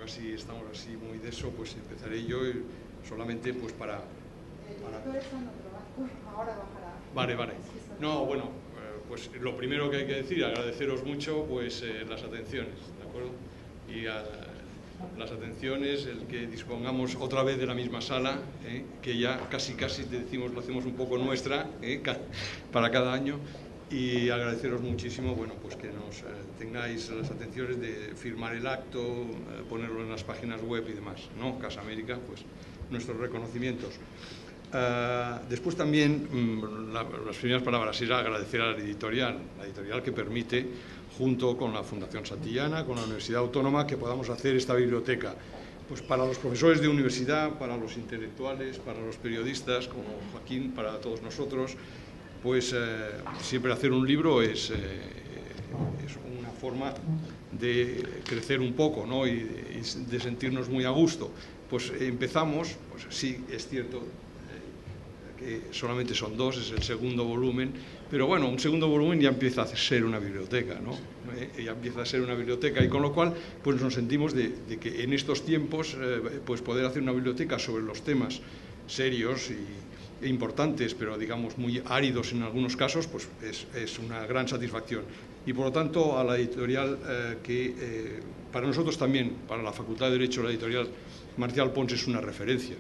casi estamos así muy de eso, pues empezaré yo solamente pues para... Ahora bajará. Vale. No, bueno, pues lo primero que hay que decir, agradeceros mucho pues las atenciones, ¿de acuerdo? Y las atenciones, el que dispongamos otra vez de la misma sala, que ya casi decimos, lo hacemos un poco nuestra, para cada año, y agradeceros muchísimo, bueno, pues que nos tengáis las atenciones de firmar el acto, ponerlo en las páginas web y demás, ¿no? Casa América, pues nuestros reconocimientos. Después también las primeras palabras era agradecer a la editorial que permite, junto con la Fundación Santillana, con la Universidad Autónoma, que podamos hacer esta biblioteca. Pues para los profesores de universidad, para los intelectuales, para los periodistas, como Joaquín, para todos nosotros, pues siempre hacer un libro es una forma de crecer un poco, ¿no? y de sentirnos muy a gusto. Pues empezamos, pues sí, es cierto, que solamente son 2, es el segundo volumen, pero bueno, un segundo volumen ya empieza a ser una biblioteca, ¿no? Ya empieza a ser una biblioteca, y con lo cual pues nos sentimos de que en estos tiempos pues poder hacer una biblioteca sobre los temas serios e importantes, pero digamos muy áridos en algunos casos, pues es una gran satisfacción. Y por lo tanto a la editorial que para nosotros también, para la Facultad de Derecho, la editorial Marcial Pons es una referencia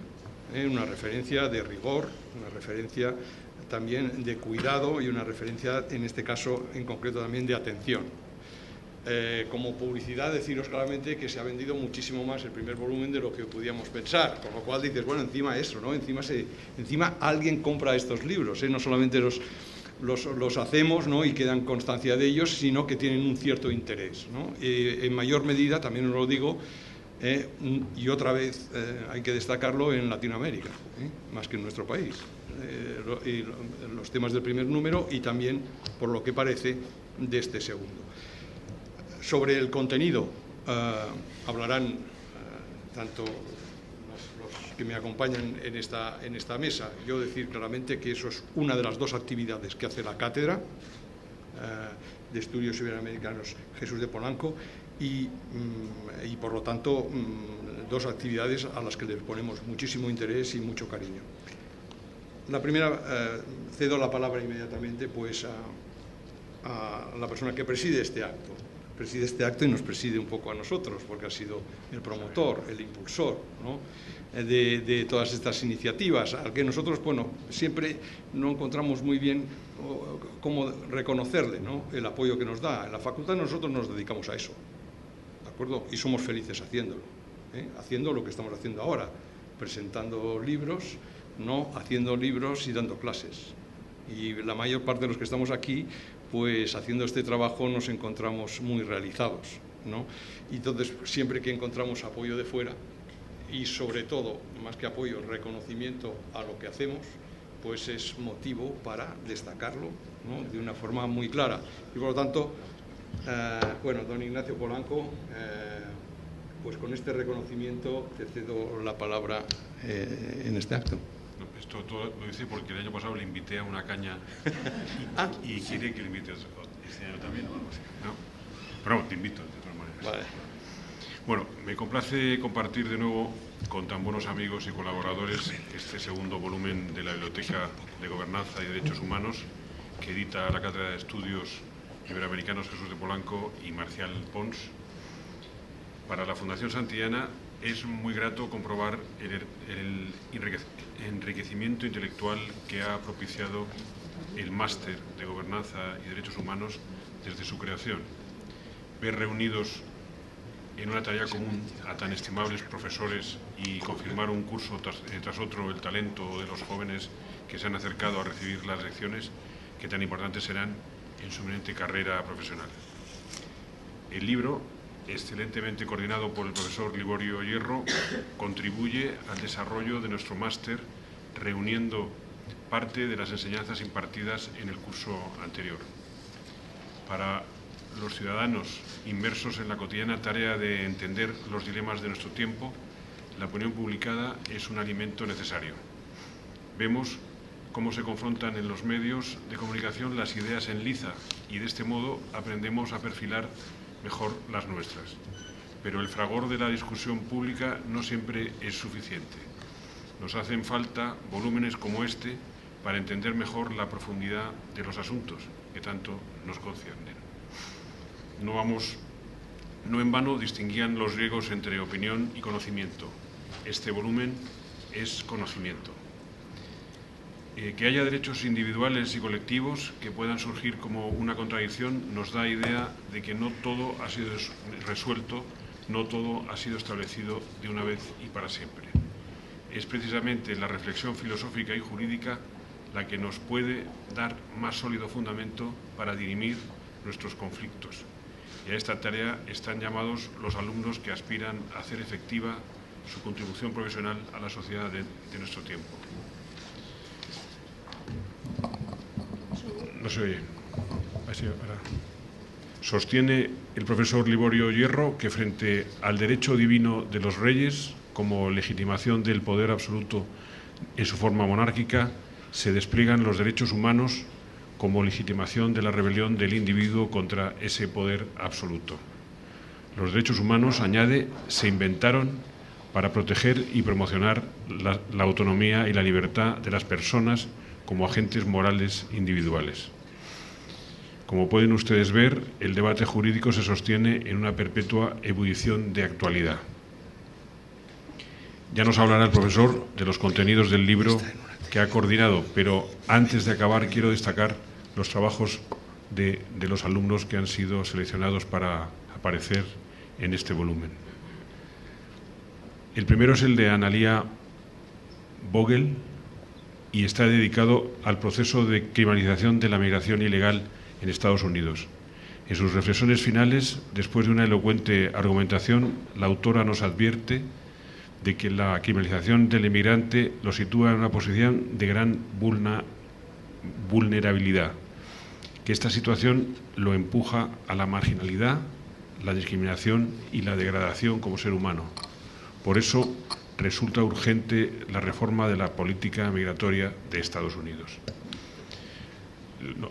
de rigor, una referencia también de cuidado y una referencia, en este caso en concreto, también de atención. Como publicidad, deciros claramente que se ha vendido muchísimo más el primer volumen de lo que podíamos pensar, con lo cual dices, bueno, encima eso, ¿no? Encima alguien compra estos libros, no solamente los hacemos, ¿no? Y quedan constancia de ellos, sino que tienen un cierto interés, ¿no? En mayor medida, también os lo digo, y otra vez hay que destacarlo, en Latinoamérica, más que en nuestro país. Los temas del primer número y también, por lo que parece, de este segundo. Sobre el contenido hablarán tanto los que me acompañan en esta mesa. Yo decir claramente que eso es una de las 2 actividades que hace la Cátedra de Estudios Iberoamericanos Jesús de Polanco, y por lo tanto 2 actividades a las que les ponemos muchísimo interés y mucho cariño. La primera, cedo la palabra inmediatamente pues a la persona que preside este acto y nos preside un poco a nosotros, porque ha sido el promotor, el impulsor, ¿no? de todas estas iniciativas, al que nosotros, bueno, siempre no encontramos muy bien cómo reconocerle, ¿no? El apoyo que nos da. En la facultad nosotros nos dedicamos a eso, ¿de acuerdo? Y somos felices haciéndolo, haciendo lo que estamos haciendo ahora, presentando libros, no haciendo libros y dando clases. Y la mayor parte de los que estamos aquí, pues haciendo este trabajo nos encontramos muy realizados, ¿no? Y entonces, siempre que encontramos apoyo de fuera, y sobre todo, más que apoyo, reconocimiento a lo que hacemos, pues es motivo para destacarlo, ¿no? De una forma muy clara. Y por lo tanto, bueno, don Ignacio Polanco, pues con este reconocimiento te cedo la palabra en este acto. Esto todo lo dice porque el año pasado le invité a una caña y quiere que le invite este año también o algo así, ¿no? Pero te invito de todas maneras. Vale. Bueno, me complace compartir de nuevo con tan buenos amigos y colaboradores este segundo volumen de la Biblioteca de Gobernanza y Derechos Humanos que edita la Cátedra de Estudios Iberoamericanos Jesús de Polanco y Marcial Pons. Para la Fundación Santillana es muy grato comprobar el enriquecimiento intelectual que ha propiciado el Máster de Gobernanza y Derechos Humanos desde su creación. Ver reunidos en una tarea común a tan estimables profesores y confirmar un curso tras otro el talento de los jóvenes que se han acercado a recibir las lecciones que tan importantes serán en su eminente carrera profesional. El libro, excelentemente coordinado por el profesor Liborio Hierro, contribuye al desarrollo de nuestro máster, reuniendo parte de las enseñanzas impartidas en el curso anterior. Para los ciudadanos inmersos en la cotidiana tarea de entender los dilemas de nuestro tiempo, la opinión publicada es un alimento necesario. Vemos cómo se confrontan en los medios de comunicación las ideas en liza y de este modo aprendemos a perfilar mejor las nuestras. pero el fragor de la discusión pública no siempre es suficiente. Nos hacen falta volúmenes como este para entender mejor la profundidad de los asuntos que tanto nos conciernen. No en vano distinguían los griegos entre opinión y conocimiento. Este volumen es conocimiento. Que haya derechos individuales y colectivos que puedan surgir como una contradicción nos da idea de que no todo ha sido resuelto, no todo ha sido establecido de una vez y para siempre. Es precisamente la reflexión filosófica y jurídica la que nos puede dar más sólido fundamento para dirimir nuestros conflictos. Y a esta tarea están llamados los alumnos que aspiran a hacer efectiva su contribución profesional a la sociedad de nuestro tiempo. No se oye. Sostiene el profesor Liborio Hierro que frente al derecho divino de los reyes, como legitimación del poder absoluto en su forma monárquica, se despliegan los derechos humanos como legitimación de la rebelión del individuo contra ese poder absoluto. Los derechos humanos, añade, se inventaron para proteger y promocionar la autonomía y la libertad de las personas como agentes morales individuales. Como pueden ustedes ver, el debate jurídico se sostiene en una perpetua ebullición de actualidad. Ya nos hablará el profesor de los contenidos del libro que ha coordinado, pero antes de acabar quiero destacar los trabajos de los alumnos que han sido seleccionados para aparecer en este volumen. El primero es el de Analía Vogel y está dedicado al proceso de criminalización de la migración ilegal en Estados Unidos. En sus reflexiones finales, después de una elocuente argumentación, la autora nos advierte de que la criminalización del inmigrante lo sitúa en una posición de gran vulnerabilidad, que esta situación lo empuja a la marginalidad, la discriminación y la degradación como ser humano. Por eso resulta urgente la reforma de la política migratoria de Estados Unidos.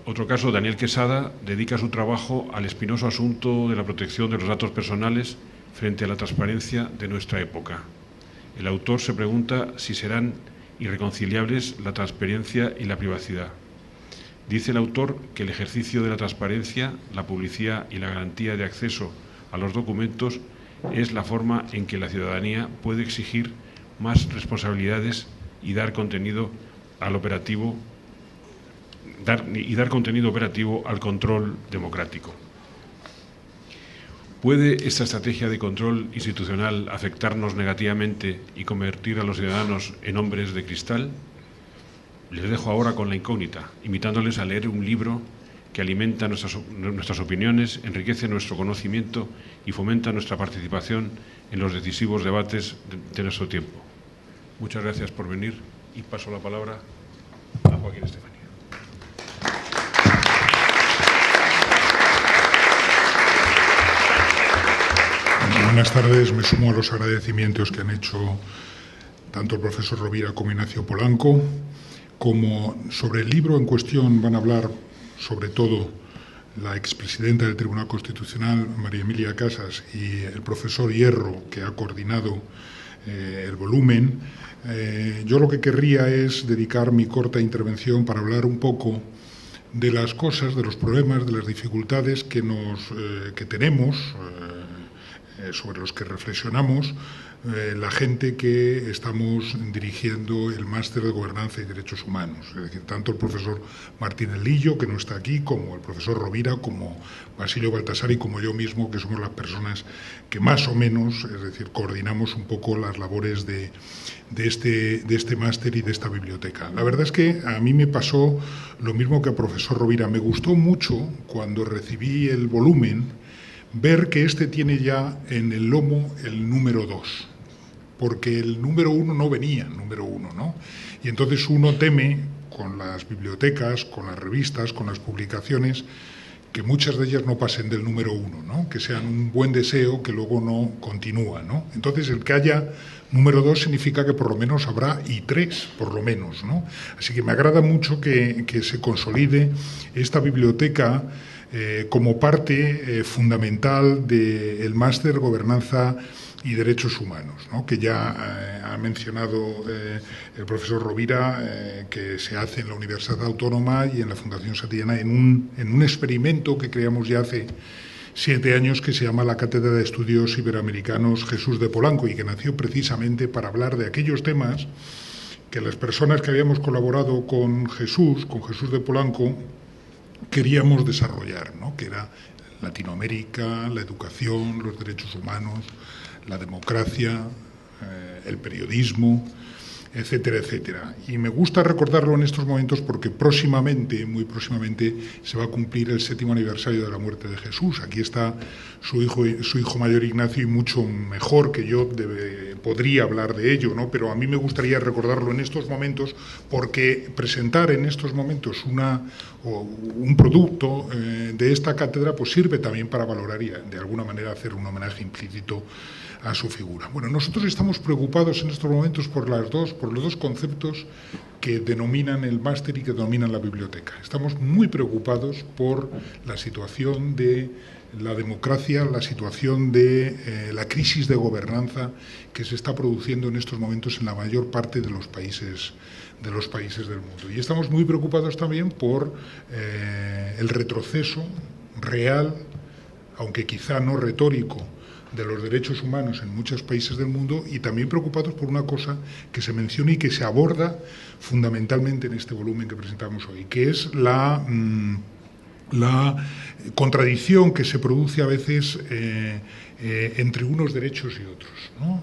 Otro caso, Daniel Quesada dedica su trabajo al espinoso asunto de la protección de los datos personales frente a la transparencia de nuestra época. El autor se pregunta si serán irreconciliables la transparencia y la privacidad. Dice el autor que el ejercicio de la transparencia, la publicidad y la garantía de acceso a los documentos es la forma en que la ciudadanía puede exigir más responsabilidades y dar contenido operativo al control democrático. ¿Puede esta estrategia de control institucional afectarnos negativamente y convertir a los ciudadanos en hombres de cristal? Les dejo ahora con la incógnita, invitándoles a leer un libro que alimenta nuestras opiniones, enriquece nuestro conocimiento y fomenta nuestra participación en los decisivos debates de nuestro tiempo. Muchas gracias por venir y paso la palabra a Joaquín Estefanía. Buenas tardes, me sumo a los agradecimientos que han hecho tanto el profesor Rovira como Ignacio Polanco. Como sobre el libro en cuestión van a hablar sobre todo la expresidenta del Tribunal Constitucional, María Emilia Casas, y el profesor Hierro, que ha coordinado el volumen, yo lo que querría es dedicar mi corta intervención para hablar un poco de las cosas, de los problemas, de las dificultades que tenemos, sobre los que reflexionamos la gente que estamos dirigiendo el máster de Gobernanza y Derechos Humanos. Es decir, tanto el profesor Martínez Lillo, que no está aquí, como el profesor Rovira, como Basilio Baltasar y como yo mismo, que somos las personas que más o menos, es decir, coordinamos un poco las labores de este máster y de esta biblioteca. La verdad es que a mí me pasó lo mismo que al profesor Rovira. Me gustó mucho cuando recibí el volumen ver que este tiene ya en el lomo el número 2, porque el número 1 no venía, número 1, ¿no? Y entonces uno teme, con las bibliotecas, con las revistas, con las publicaciones, que muchas de ellas no pasen del número 1, ¿no? Que sean un buen deseo que luego no continúa, ¿no? Entonces el que haya número 2 significa que por lo menos habrá y 3, por lo menos, ¿no? Así que me agrada mucho que se consolide esta biblioteca como parte fundamental del máster Gobernanza y Derechos Humanos, ¿no?, que ya ha mencionado el profesor Rovira, que se hace en la Universidad Autónoma y en la Fundación Santillana en un experimento que creamos ya hace 7 años, que se llama la Cátedra de Estudios Iberoamericanos Jesús de Polanco, y que nació precisamente para hablar de aquellos temas que las personas que habíamos colaborado con Jesús de Polanco, queríamos desarrollar, ¿no?, que era Latinoamérica, la educación, los derechos humanos, la democracia, el periodismo, etcétera, etcétera. Y me gusta recordarlo en estos momentos porque próximamente, muy próximamente, se va a cumplir el 7º aniversario de la muerte de Jesús. Aquí está su hijo mayor Ignacio, y mucho mejor que yo podría hablar de ello, ¿no? Pero a mí me gustaría recordarlo en estos momentos, porque presentar en estos momentos un producto de esta cátedra pues sirve también para valorar y de alguna manera hacer un homenaje implícito a su figura. Bueno, nosotros estamos preocupados en estos momentos por los dos conceptos que denominan el máster y que denominan la biblioteca. Estamos muy preocupados por la situación de la democracia, la situación de la crisis de gobernanza que se está produciendo en estos momentos en la mayor parte de los países del mundo. Y estamos muy preocupados también por el retroceso real, aunque quizá no retórico, de los derechos humanos en muchos países del mundo, y también preocupados por una cosa que se menciona y que se aborda fundamentalmente en este volumen que presentamos hoy, que es la contradicción que se produce a veces entre unos derechos y otros, ¿no?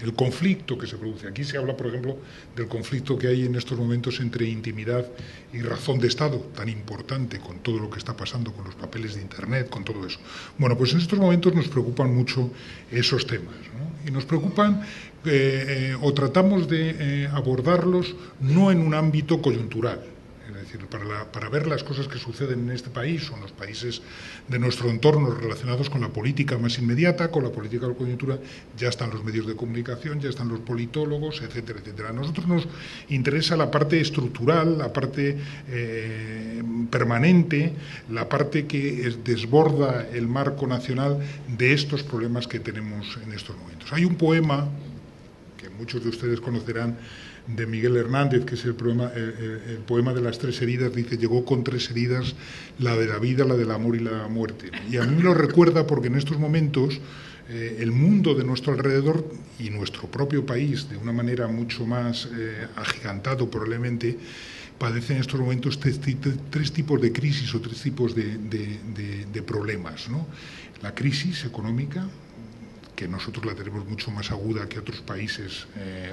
El conflicto que se produce. Aquí se habla, por ejemplo, del conflicto que hay en estos momentos entre intimidad y razón de Estado, tan importante con todo lo que está pasando con los papeles de Internet, con todo eso. Bueno, pues en estos momentos nos preocupan mucho esos temas, ¿no? Y nos preocupan o tratamos de abordarlos no en un ámbito coyuntural. Es decir, para ver las cosas que suceden en este país o en los países de nuestro entorno relacionados con la política más inmediata, con la política de la coyuntura, ya están los medios de comunicación, ya están los politólogos, etcétera, etcétera. A nosotros nos interesa la parte estructural, la parte permanente, la parte que desborda el marco nacional de estos problemas que tenemos en estos momentos. Hay un poema que muchos de ustedes conocerán, de Miguel Hernández, que es el poema de las 3 heridas. Dice: llegó con 3 heridas, la de la vida, la del amor y la muerte. Y a mí me lo recuerda porque en estos momentos el mundo de nuestro alrededor y nuestro propio país, de una manera mucho más agigantado probablemente, padece en estos momentos 3 tipos de crisis o 3 tipos de problemas, ¿no? La crisis económica, que nosotros la tenemos mucho más aguda que otros países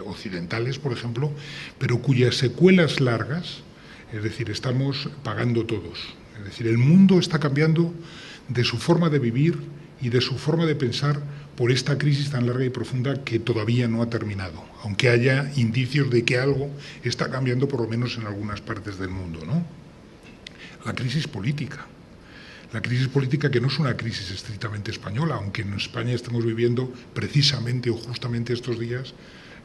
occidentales, por ejemplo, pero cuyas secuelas largas, es decir, estamos pagando todos. Es decir, el mundo está cambiando de su forma de vivir y de su forma de pensar por esta crisis tan larga y profunda que todavía no ha terminado, aunque haya indicios de que algo está cambiando, por lo menos en algunas partes del mundo, ¿no? La crisis política. La crisis política, que no es una crisis estrictamente española, aunque en España estamos viviendo precisamente o justamente estos días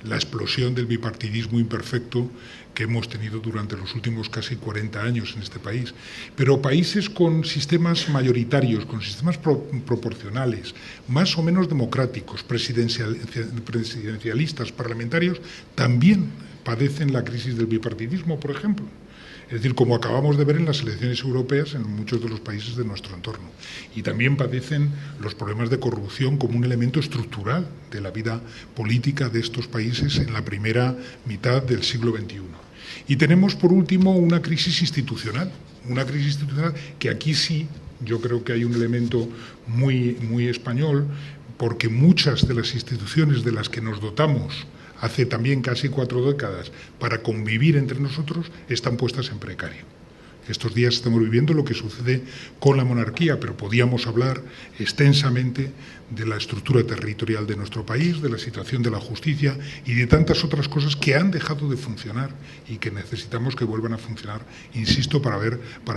la explosión del bipartidismo imperfecto que hemos tenido durante los últimos casi 40 años en este país. Pero países con sistemas mayoritarios, con sistemas proporcionales, más o menos democráticos, presidencialistas, parlamentarios, también padecen la crisis del bipartidismo, por ejemplo. Es decir, como acabamos de ver en las elecciones europeas en muchos de los países de nuestro entorno. Y también padecen los problemas de corrupción como un elemento estructural de la vida política de estos países en la primera mitad del siglo XXI. Y tenemos, por último, una crisis institucional que aquí sí, yo creo que hay un elemento muy, muy español, porque muchas de las instituciones de las que nos dotamos hace también casi 4 décadas, para convivir entre nosotros, están puestas en precario. Estos días estamos viviendo lo que sucede con la monarquía, pero podíamos hablar extensamente de la estructura territorial de nuestro país, de la situación de la justicia y de tantas otras cosas que han dejado de funcionar y que necesitamos que vuelvan a funcionar, insisto, para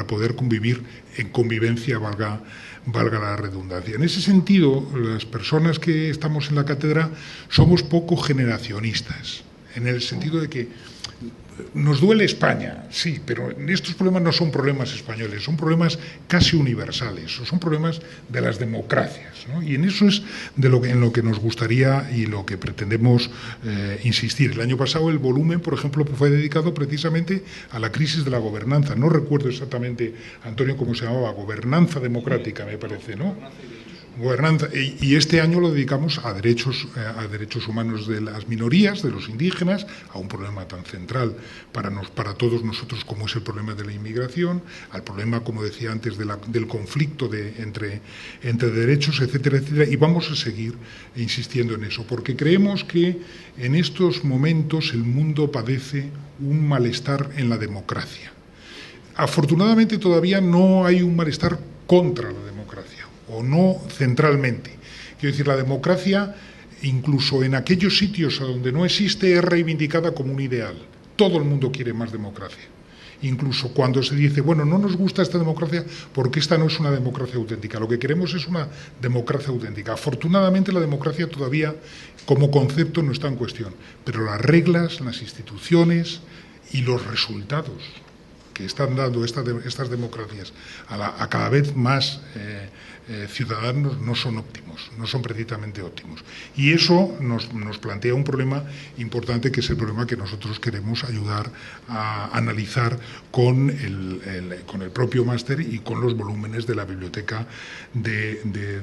poder convivir en convivencia, valga la redundancia. En ese sentido, las personas que estamos en la cátedra somos poco generacionistas, en el sentido de que nos duele España, sí, pero estos problemas no son problemas españoles, son problemas casi universales, son problemas de las democracias, ¿no? Y en eso es en lo que nos gustaría y lo que pretendemos insistir. El año pasado el volumen, por ejemplo, fue dedicado precisamente a la crisis de la gobernanza. No recuerdo exactamente, Antonio, cómo se llamaba, gobernanza democrática, me parece, ¿no? Gobernanza, y este año lo dedicamos a derechos humanos de las minorías, de los indígenas, a un problema tan central para todos nosotros como es el problema de la inmigración, al problema, como decía antes, del conflicto entre derechos, etcétera, etcétera, y vamos a seguir insistiendo en eso, porque creemos que en estos momentos el mundo padece un malestar en la democracia. Afortunadamente todavía no hay un malestar contra la democracia, o no centralmente. Quiero decir, la democracia, incluso en aquellos sitios a donde no existe, es reivindicada como un ideal. Todo el mundo quiere más democracia. Incluso cuando se dice, bueno, no nos gusta esta democracia porque esta no es una democracia auténtica. Lo que queremos es una democracia auténtica. Afortunadamente la democracia todavía como concepto no está en cuestión, pero las reglas, las instituciones y los resultados que están dando estas democracias a cada vez más ciudadanos no son óptimos, no son precisamente óptimos. Y eso nos plantea un problema importante, que es el problema que nosotros queremos ayudar a analizar con el propio máster y con los volúmenes de la Biblioteca de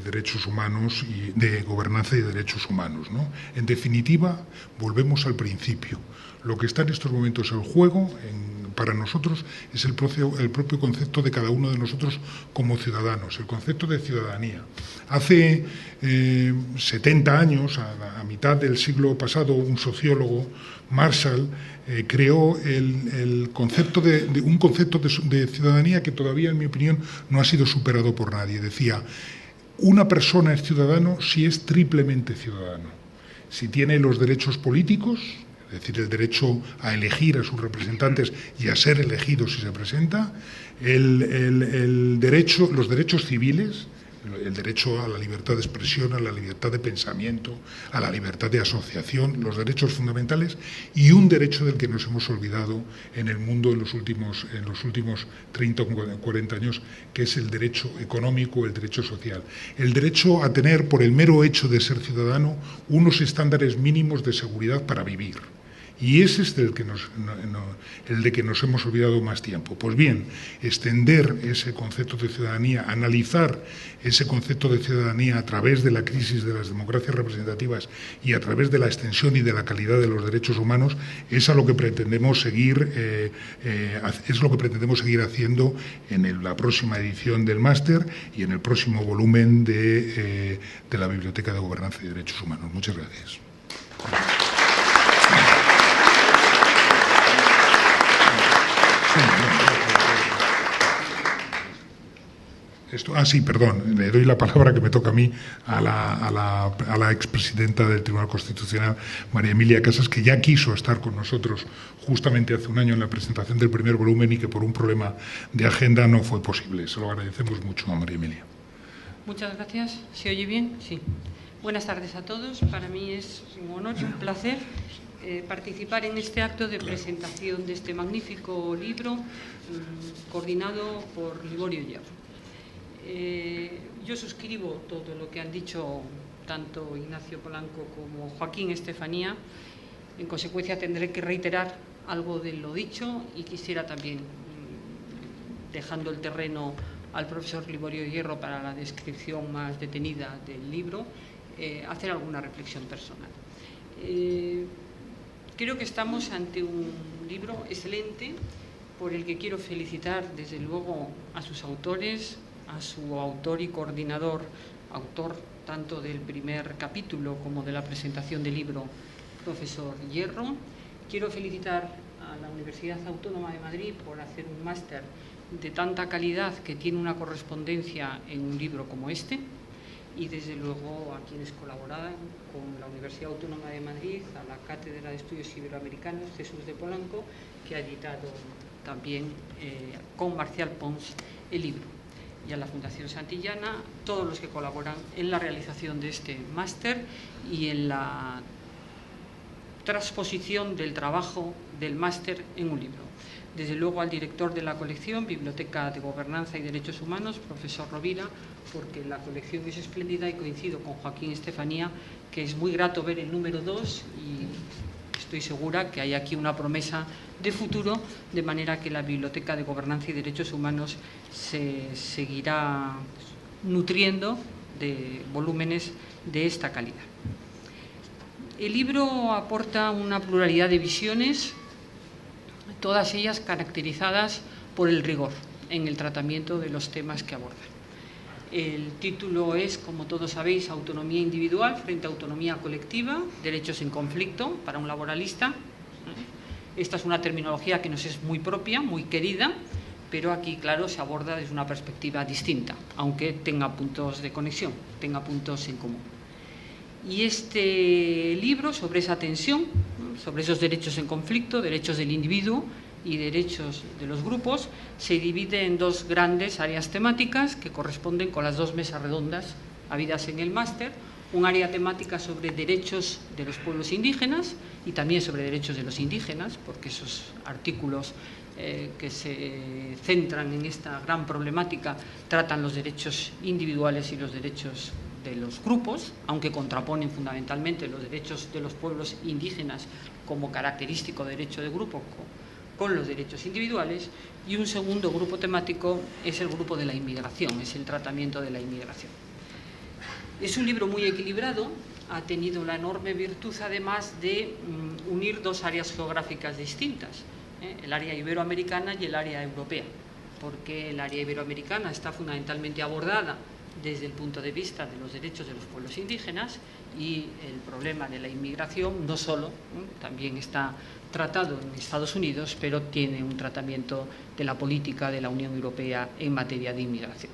Derechos Humanos y de Gobernanza y Derechos Humanos, ¿no? En definitiva, volvemos al principio. Lo que está en estos momentos en juego, para nosotros, es el propio concepto de cada uno de nosotros como ciudadanos, el concepto de ciudadanía. Hace 70 años, a mitad del siglo pasado, un sociólogo, Marshall, creó un concepto de ciudadanía que todavía, en mi opinión, no ha sido superado por nadie. Decía, una persona es ciudadano si es triplemente ciudadano. Si tiene los derechos políticos, es decir, el derecho a elegir a sus representantes y a ser elegido si se presenta, los derechos civiles, el derecho a la libertad de expresión, a la libertad de pensamiento, a la libertad de asociación, los derechos fundamentales, y un derecho del que nos hemos olvidado en el mundo en los últimos 30 o 40 años, que es el derecho económico, el derecho social. El derecho a tener, por el mero hecho de ser ciudadano, unos estándares mínimos de seguridad para vivir. Y ese es el de que nos hemos olvidado más tiempo. Pues bien, extender ese concepto de ciudadanía, analizar ese concepto de ciudadanía a través de la crisis de las democracias representativas y a través de la extensión y de la calidad de los derechos humanos, es a lo que pretendemos seguir, haciendo en la próxima edición del máster y en el próximo volumen de la Biblioteca de Gobernanza y Derechos Humanos. Muchas gracias. Perdón, le doy la palabra que me toca a mí a la expresidenta del Tribunal Constitucional, María Emilia Casas, que ya quiso estar con nosotros justamente hace un año en la presentación del primer volumen y que por un problema de agenda no fue posible. Se lo agradecemos mucho a María Emilia. Muchas gracias. ¿Se oye bien? Sí. Buenas tardes a todos. Para mí es un honor y un placer participar en este acto de presentación de este magnífico libro coordinado por Liborio Hierro. Yo suscribo todo lo que han dicho tanto Ignacio Polanco como Joaquín Estefanía. En consecuencia tendré que reiterar algo de lo dicho y quisiera también, dejando el terreno al profesor Liborio Hierro para la descripción más detenida del libro, hacer alguna reflexión personal. Creo que estamos ante un libro excelente por el que quiero felicitar desde luego a sus autores, a su autor y coordinador, autor tanto del primer capítulo como de la presentación del libro, profesor Hierro. Quiero felicitar a la Universidad Autónoma de Madrid por hacer un máster de tanta calidad que tiene una correspondencia en un libro como este, y desde luego a quienes colaboraban con la Universidad Autónoma de Madrid, a la Cátedra de Estudios Iberoamericanos Jesús de Polanco, que ha editado también con Marcial Pons el libro, y a la Fundación Santillana, todos los que colaboran en la realización de este máster y en la transposición del trabajo del máster en un libro. Desde luego al director de la colección, Biblioteca de Gobernanza y Derechos Humanos, profesor Rovira, porque la colección es espléndida, y coincido con Joaquín Estefanía que es muy grato ver el número 2 y estoy segura que hay aquí una promesa de futuro, de manera que la Biblioteca de Gobernanza y Derechos Humanos se seguirá nutriendo de volúmenes de esta calidad. El libro aporta una pluralidad de visiones, todas ellas caracterizadas por el rigor en el tratamiento de los temas que abordan. El título es, como todos sabéis, Autonomía individual frente a autonomía colectiva, derechos en conflicto para un laboralista. Esta es una terminología que nos es muy propia, muy querida, pero aquí, claro, se aborda desde una perspectiva distinta, aunque tenga puntos de conexión, tenga puntos en común. Y este libro, sobre esa tensión, sobre esos derechos en conflicto, derechos del individuo y derechos de los grupos, se divide en dos grandes áreas temáticas que corresponden con las dos mesas redondas habidas en el máster. Un área temática sobre derechos de los pueblos indígenas y también sobre derechos de los indígenas, porque esos artículos que se centran en esta gran problemática tratan los derechos individuales y los derechos de los grupos, aunque contraponen fundamentalmente los derechos de los pueblos indígenas como característico derecho de grupo con los derechos individuales. Y un segundo grupo temático es el grupo de la inmigración, es el tratamiento de la inmigración. Es un libro muy equilibrado, ha tenido la enorme virtud además de unir dos áreas geográficas distintas, el área iberoamericana y el área europea, porque el área iberoamericana está fundamentalmente abordada desde el punto de vista de los derechos de los pueblos indígenas, y el problema de la inmigración no solo, también está tratado en Estados Unidos, pero tiene un tratamiento de la política de la Unión Europea en materia de inmigración.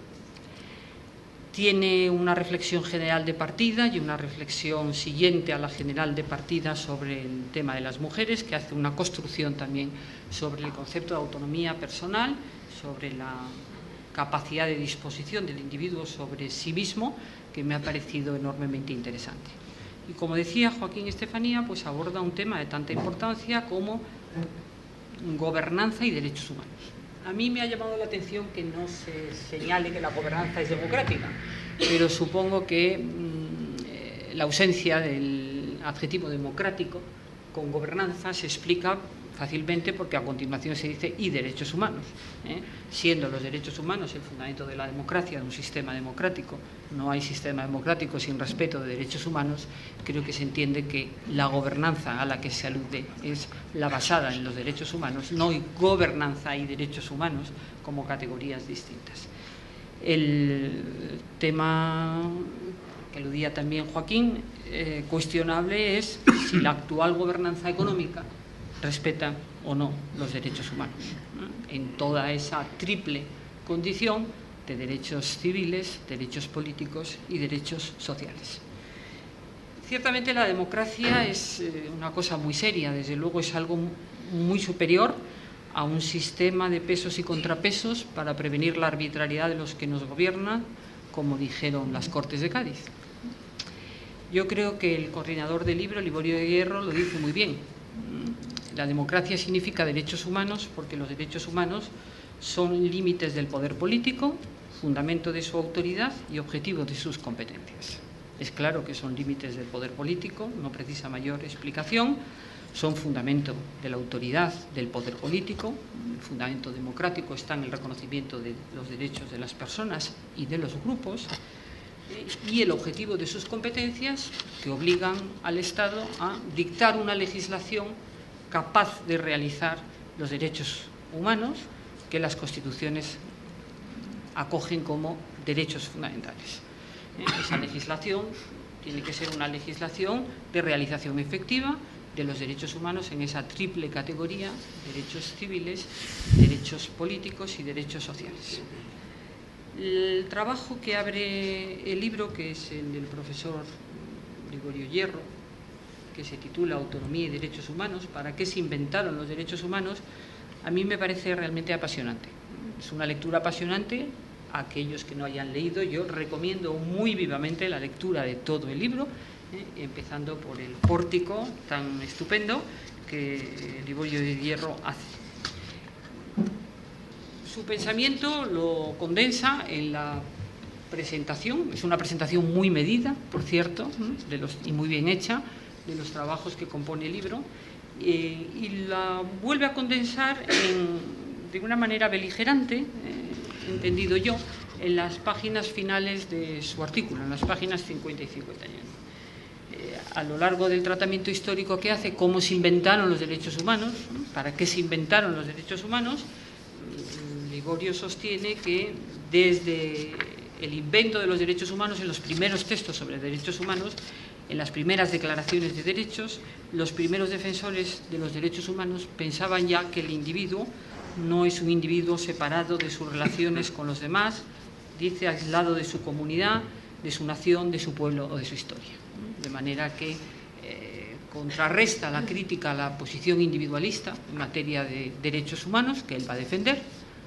Tiene una reflexión general de partida y una reflexión siguiente a la general de partida sobre el tema de las mujeres, que hace una construcción también sobre el concepto de autonomía personal, sobre la capacidad de disposición del individuo sobre sí mismo, que me ha parecido enormemente interesante. Y como decía Joaquín Estefanía, pues aborda un tema de tanta importancia como gobernanza y derechos humanos. A mí me ha llamado la atención que no se señale que la gobernanza es democrática, pero supongo que la ausencia del adjetivo democrático con gobernanza se explica fácilmente porque a continuación se dice y derechos humanos, siendo los derechos humanos el fundamento de la democracia, de un sistema democrático. No hay sistema democrático sin respeto de derechos humanos. Creo que se entiende que la gobernanza a la que se alude es la basada en los derechos humanos, no hay gobernanza y derechos humanos como categorías distintas. El tema que aludía también Joaquín, cuestionable es si la actual gobernanza económica respeta o no los derechos humanos, en toda esa triple condición de derechos civiles, derechos políticos y derechos sociales. Ciertamente la democracia es una cosa muy seria, desde luego es algo muy superior a un sistema de pesos y contrapesos para prevenir la arbitrariedad de los que nos gobiernan, como dijeron las Cortes de Cádiz. Yo creo que el coordinador del libro, Liborio de Hierro, lo dice muy bien. La democracia significa derechos humanos porque los derechos humanos son límites del poder político, fundamento de su autoridad y objetivo de sus competencias. Es claro que son límites del poder político, no precisa mayor explicación, son fundamento de la autoridad del poder político. El fundamento democrático está en el reconocimiento de los derechos de las personas y de los grupos, y el objetivo de sus competencias, que obligan al Estado a dictar una legislación capaz de realizar los derechos humanos que las constituciones acogen como derechos fundamentales. Esa legislación tiene que ser una legislación de realización efectiva de los derechos humanos en esa triple categoría: derechos civiles, derechos políticos y derechos sociales. El trabajo que abre el libro, que es el del profesor Liborio Hierro, que se titula Autonomía y Derechos Humanos, ¿para qué se inventaron los derechos humanos?, a mí me parece realmente apasionante. Es una lectura apasionante. A aquellos que no hayan leído, yo recomiendo muy vivamente la lectura de todo el libro, empezando por el pórtico tan estupendo que Liborio de Hierro hace. Su pensamiento lo condensa en la presentación, es una presentación muy medida, por cierto, y muy bien hecha, de los trabajos que compone el libro, y la vuelve a condensar de una manera beligerante, entendido yo, en las páginas finales de su artículo, en las páginas 50 y 51. A lo largo del tratamiento histórico que hace, cómo se inventaron los derechos humanos, para qué se inventaron los derechos humanos, Liborio sostiene que desde el invento de los derechos humanos, en los primeros textos sobre derechos humanos, en las primeras declaraciones de derechos, los primeros defensores de los derechos humanos pensaban ya que el individuo no es un individuo separado de sus relaciones con los demás, dice, aislado de su comunidad, de su nación, de su pueblo o de su historia. De manera que contrarresta la crítica a la posición individualista en materia de derechos humanos, que él va a defender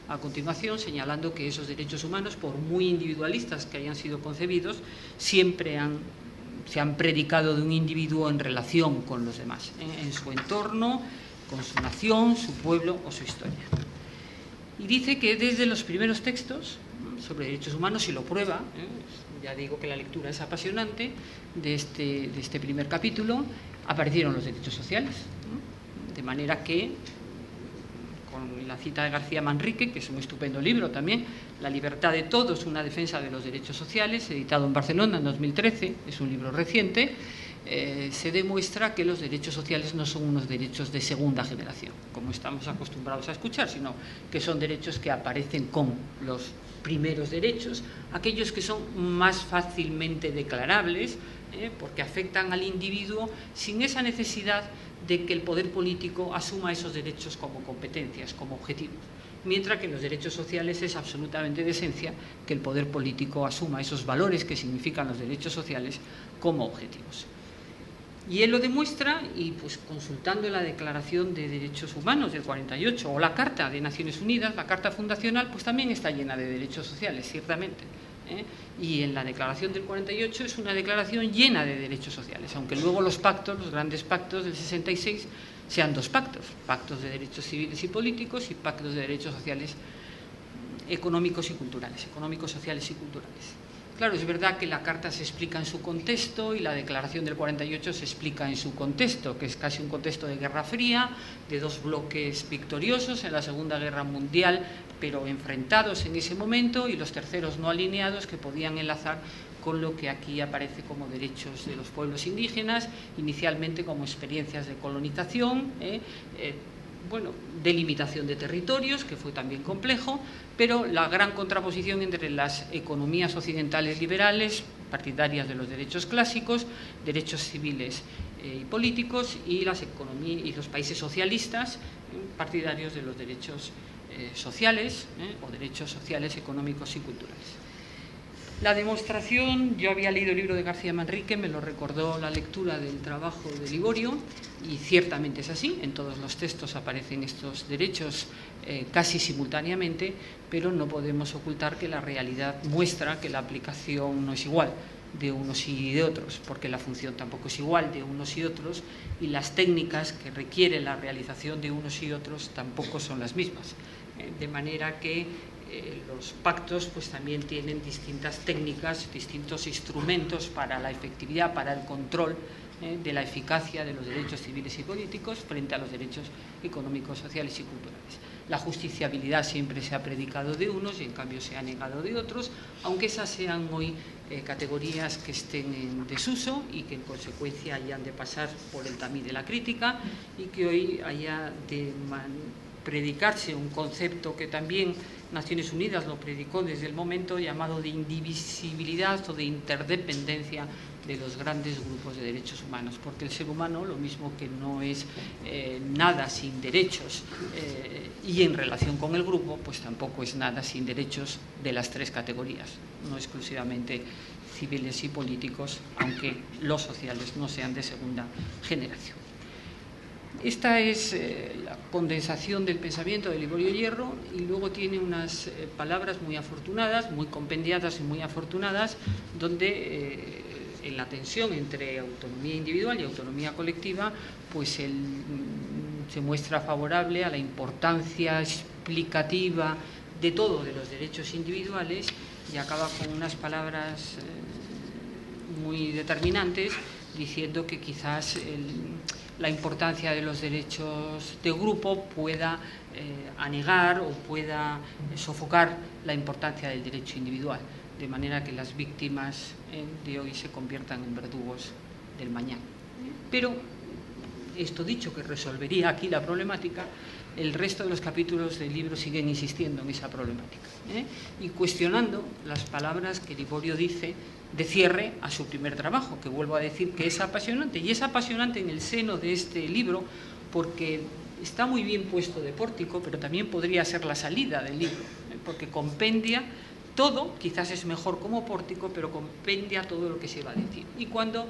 a continuación, señalando que esos derechos humanos, por muy individualistas que hayan sido concebidos, siempre se han predicado de un individuo en relación con los demás, en su entorno, con su nación, su pueblo o su historia. Y dice que desde los primeros textos sobre derechos humanos, y lo prueba, ya digo que la lectura es apasionante, de este primer capítulo, aparecieron los derechos sociales, de manera que, con la cita de García Manrique, que es un estupendo libro también, La libertad de todos, una defensa de los derechos sociales, editado en Barcelona en 2013, es un libro reciente, se demuestra que los derechos sociales no son unos derechos de segunda generación, como estamos acostumbrados a escuchar, sino que son derechos que aparecen con los primeros derechos, aquellos que son más fácilmente declarables, porque afectan al individuo sin esa necesidad de que el poder político asuma esos derechos como competencias, como objetivos. Mientras que en los derechos sociales es absolutamente de esencia que el poder político asuma esos valores que significan los derechos sociales como objetivos. Y él lo demuestra, y pues consultando la Declaración de Derechos Humanos del 48 o la Carta de Naciones Unidas, la Carta Fundacional, pues también está llena de derechos sociales, ciertamente. Y en la Declaración del 48 es una declaración llena de derechos sociales, aunque luego los pactos, los grandes pactos del 66, sean dos pactos, pactos de derechos civiles y políticos y pactos de derechos sociales económicos y culturales, económicos, sociales y culturales. Claro, es verdad que la Carta se explica en su contexto y la Declaración del 48 se explica en su contexto, que es casi un contexto de Guerra Fría, de dos bloques victoriosos en la Segunda Guerra Mundial, pero enfrentados en ese momento, y los terceros no alineados que podían enlazar con lo que aquí aparece como derechos de los pueblos indígenas, inicialmente como experiencias de colonización, delimitación de territorios, que fue también complejo, pero la gran contraposición entre las economías occidentales liberales, partidarias de los derechos clásicos, derechos civiles y políticos, y los países socialistas, partidarios de los derechos sociales, o derechos sociales, económicos y culturales. La demostración, yo había leído el libro de García Manrique, me lo recordó la lectura del trabajo de Liborio, y ciertamente es así, en todos los textos aparecen estos derechos casi simultáneamente, pero no podemos ocultar que la realidad muestra que la aplicación no es igual de unos y de otros, porque la función tampoco es igual de unos y otros, y las técnicas que requiere la realización de unos y otros tampoco son las mismas, de manera que los pactos pues también tienen distintas técnicas, distintos instrumentos para la efectividad, para el control de la eficacia de los derechos civiles y políticos frente a los derechos económicos, sociales y culturales. La justiciabilidad siempre se ha predicado de unos y en cambio se ha negado de otros, aunque esas sean hoy categorías que estén en desuso y que en consecuencia hayan de pasar por el tamiz de la crítica, y que hoy haya de predicarse un concepto que también Naciones Unidas lo predicó desde el momento, llamado de indivisibilidad o de interdependencia de los grandes grupos de derechos humanos, porque el ser humano, lo mismo que no es nada sin derechos y en relación con el grupo, pues tampoco es nada sin derechos de las tres categorías, no exclusivamente civiles y políticos, aunque los sociales no sean de segunda generación. Esta es la condensación del pensamiento de Liborio Hierro, y luego tiene unas palabras muy afortunadas, muy compendiadas y muy afortunadas, donde en la tensión entre autonomía individual y autonomía colectiva, pues él se muestra favorable a la importancia explicativa de todo de los derechos individuales y acaba con unas palabras muy determinantes diciendo que quizás la importancia de los derechos de grupo pueda anegar o pueda sofocar la importancia del derecho individual, de manera que las víctimas de hoy se conviertan en verdugos del mañana. Pero esto dicho, que resolvería aquí la problemática, el resto de los capítulos del libro siguen insistiendo en esa problemática y cuestionando las palabras que Liborio dice de cierre a su primer trabajo, que vuelvo a decir que es apasionante, y es apasionante en el seno de este libro porque está muy bien puesto de pórtico, pero también podría ser la salida del libro, porque compendia todo, quizás es mejor como pórtico, pero compendia todo lo que se va a decir. Y cuando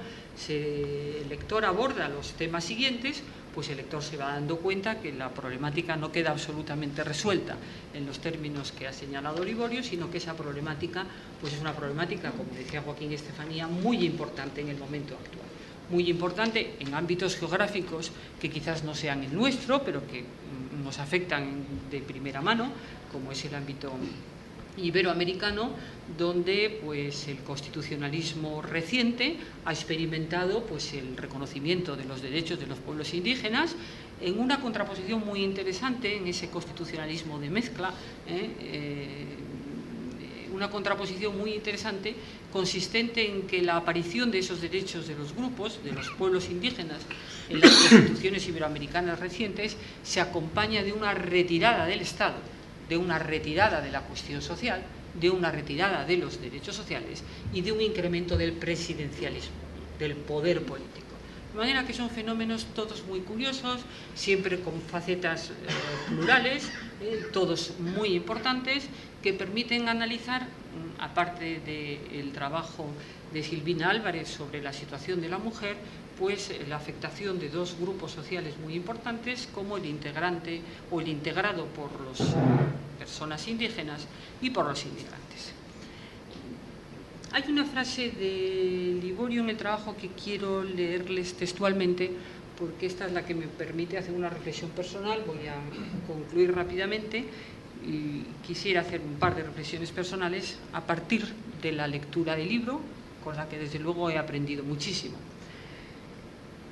el lector aborda los temas siguientes, pues el lector se va dando cuenta que la problemática no queda absolutamente resuelta en los términos que ha señalado Liborio, sino que esa problemática pues es una problemática, como decía Joaquín Estefanía, muy importante en el momento actual. Muy importante en ámbitos geográficos que quizás no sean el nuestro, pero que nos afectan de primera mano, como es el ámbito iberoamericano, donde pues el constitucionalismo reciente ha experimentado pues el reconocimiento de los derechos de los pueblos indígenas en una contraposición muy interesante en ese constitucionalismo de mezcla, una contraposición muy interesante consistente en que la aparición de esos derechos de los grupos, de los pueblos indígenas en las constituciones iberoamericanas recientes se acompaña de una retirada del Estado, de una retirada de la cuestión social, de una retirada de los derechos sociales y de un incremento del presidencialismo, del poder político. De manera que son fenómenos todos muy curiosos, siempre con facetas plurales, todos muy importantes, que permiten analizar, aparte del trabajo de Silvina Álvarez sobre la situación de la mujer, pues la afectación de dos grupos sociales muy importantes, como el integrante o el integrado por las personas indígenas y por los inmigrantes. Hay una frase de Liborio en el trabajo que quiero leerles textualmente, porque esta es la que me permite hacer una reflexión personal. Voy a concluir rápidamente y quisiera hacer un par de reflexiones personales a partir de la lectura del libro, con la que desde luego he aprendido muchísimo.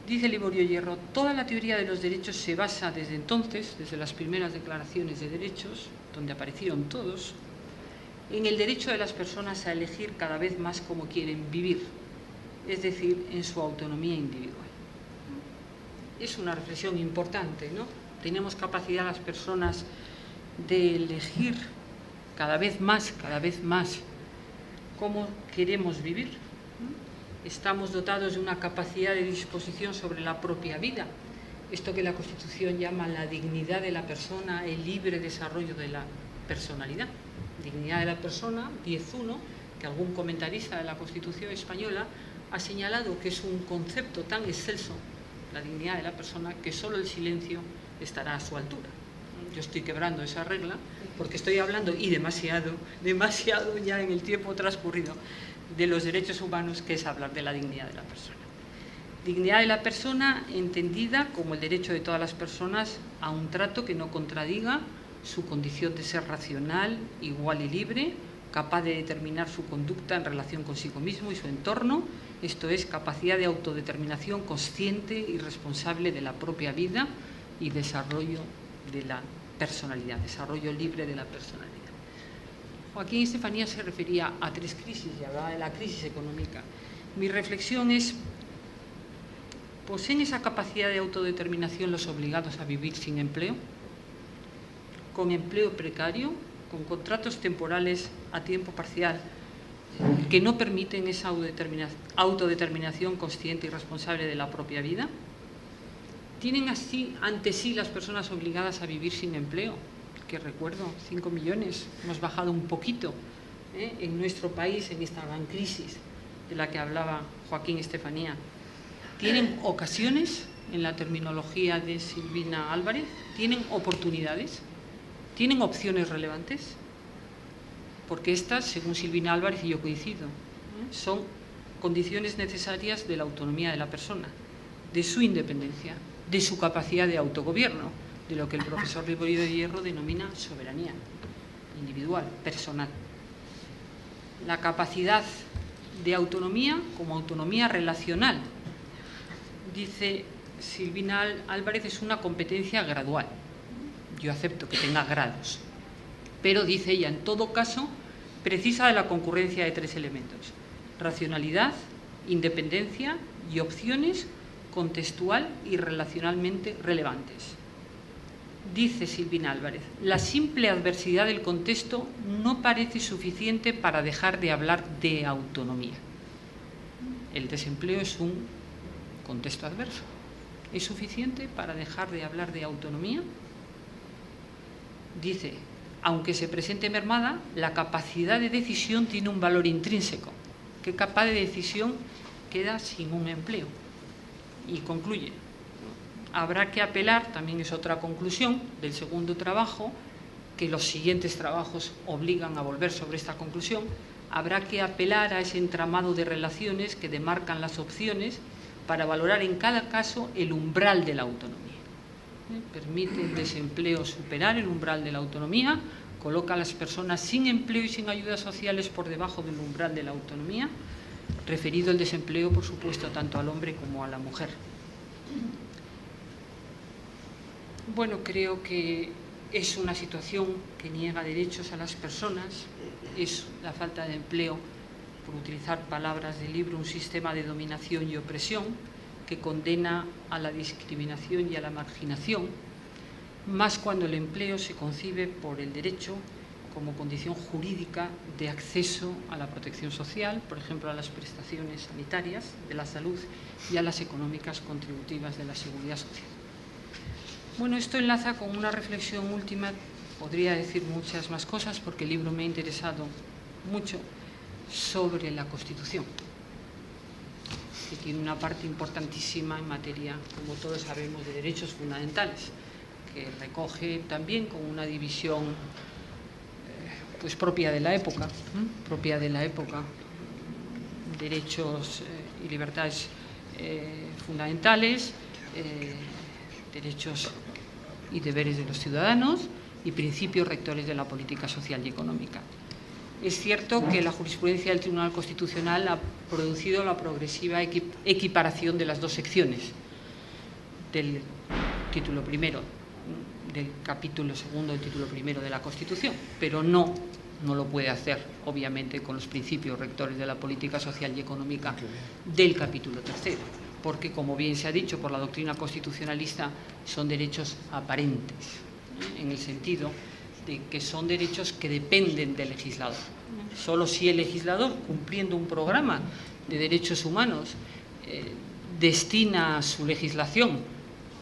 Dice Liborio Hierro: toda la teoría de los derechos se basa desde entonces, desde las primeras declaraciones de derechos, donde aparecieron todos, en el derecho de las personas a elegir cada vez más cómo quieren vivir, es decir, en su autonomía individual. Es una reflexión importante, ¿no? Tenemos capacidad las personas de elegir cada vez más cómo queremos vivir. Estamos dotados de una capacidad de disposición sobre la propia vida, esto que la Constitución llama la dignidad de la persona, el libre desarrollo de la personalidad. Dignidad de la persona, 10.1, que algún comentarista de la Constitución española ha señalado que es un concepto tan excelso, la dignidad de la persona, que solo el silencio estará a su altura. Yo estoy quebrando esa regla porque estoy hablando, y demasiado ya en el tiempo transcurrido, de los derechos humanos, que es hablar de la dignidad de la persona. Dignidad de la persona entendida como el derecho de todas las personas a un trato que no contradiga su condición de ser racional, igual y libre, capaz de determinar su conducta en relación consigo mismo y su entorno, esto es, capacidad de autodeterminación consciente y responsable de la propia vida y desarrollo de la personalidad, desarrollo libre de la personalidad. Joaquín Estefanía se refería a tres crisis y hablaba de la crisis económica. Mi reflexión es: ¿poseen esa capacidad de autodeterminación los obligados a vivir sin empleo? ¿Con empleo precario? ¿Con contratos temporales a tiempo parcial que no permiten esa autodeterminación consciente y responsable de la propia vida? ¿Tienen así ante sí las personas obligadas a vivir sin empleo? Que recuerdo, 5 millones, hemos bajado un poquito en nuestro país en esta gran crisis de la que hablaba Joaquín Estefanía. ¿Tienen ocasiones, en la terminología de Silvina Álvarez? ¿Tienen oportunidades? ¿Tienen opciones relevantes? Porque estas, según Silvina Álvarez, y yo coincido, son condiciones necesarias de la autonomía de la persona, de su independencia, de su capacidad de autogobierno, de lo que el profesor Ribollo de Hierro denomina soberanía individual, personal. La capacidad de autonomía como autonomía relacional, dice Silvina Álvarez, es una competencia gradual. Yo acepto que tenga grados, pero, dice ella, en todo caso, precisa de la concurrencia de 3 elementos: racionalidad, independencia y opciones contextual y relacionalmente relevantes. Dice Silvina Álvarez, la simple adversidad del contexto no parece suficiente para dejar de hablar de autonomía. El desempleo es un contexto adverso. ¿Es suficiente para dejar de hablar de autonomía? Dice, aunque se presente mermada, la capacidad de decisión tiene un valor intrínseco. ¿Qué capaz de decisión queda sin un empleo? Y concluye, habrá que apelar, también es otra conclusión del segundo trabajo, que los siguientes trabajos obligan a volver sobre esta conclusión, habrá que apelar a ese entramado de relaciones que demarcan las opciones para valorar en cada caso el umbral de la autonomía. Permite el desempleo superar el umbral de la autonomía, coloca a las personas sin empleo y sin ayudas sociales por debajo del umbral de la autonomía, referido el desempleo, por supuesto, tanto al hombre como a la mujer. Bueno, creo que es una situación que niega derechos a las personas, es la falta de empleo, por utilizar palabras del libro, un sistema de dominación y opresión que condena a la discriminación y a la marginación, más cuando el empleo se concibe por el derecho como condición jurídica de acceso a la protección social, por ejemplo, a las prestaciones sanitarias de la salud y a las económicas contributivas de la seguridad social. Bueno, esto enlaza con una reflexión última, podría decir muchas más cosas porque el libro me ha interesado mucho, sobre la Constitución, que tiene una parte importantísima en materia, como todos sabemos, de derechos fundamentales, que recoge también con una división pues propia de la época, derechos y libertades fundamentales, derechos y deberes de los ciudadanos y principios rectores de la política social y económica. Es cierto que la jurisprudencia del Tribunal Constitucional ha producido la progresiva equiparación de las dos secciones del título primero, del capítulo segundo del título primero de la Constitución, pero no lo puede hacer, obviamente, con los principios rectores de la política social y económica del capítulo tercero, porque, como bien se ha dicho por la doctrina constitucionalista, son derechos aparentes, en el sentido de que son derechos que dependen del legislador. Solo si el legislador, cumpliendo un programa de derechos humanos, destina su legislación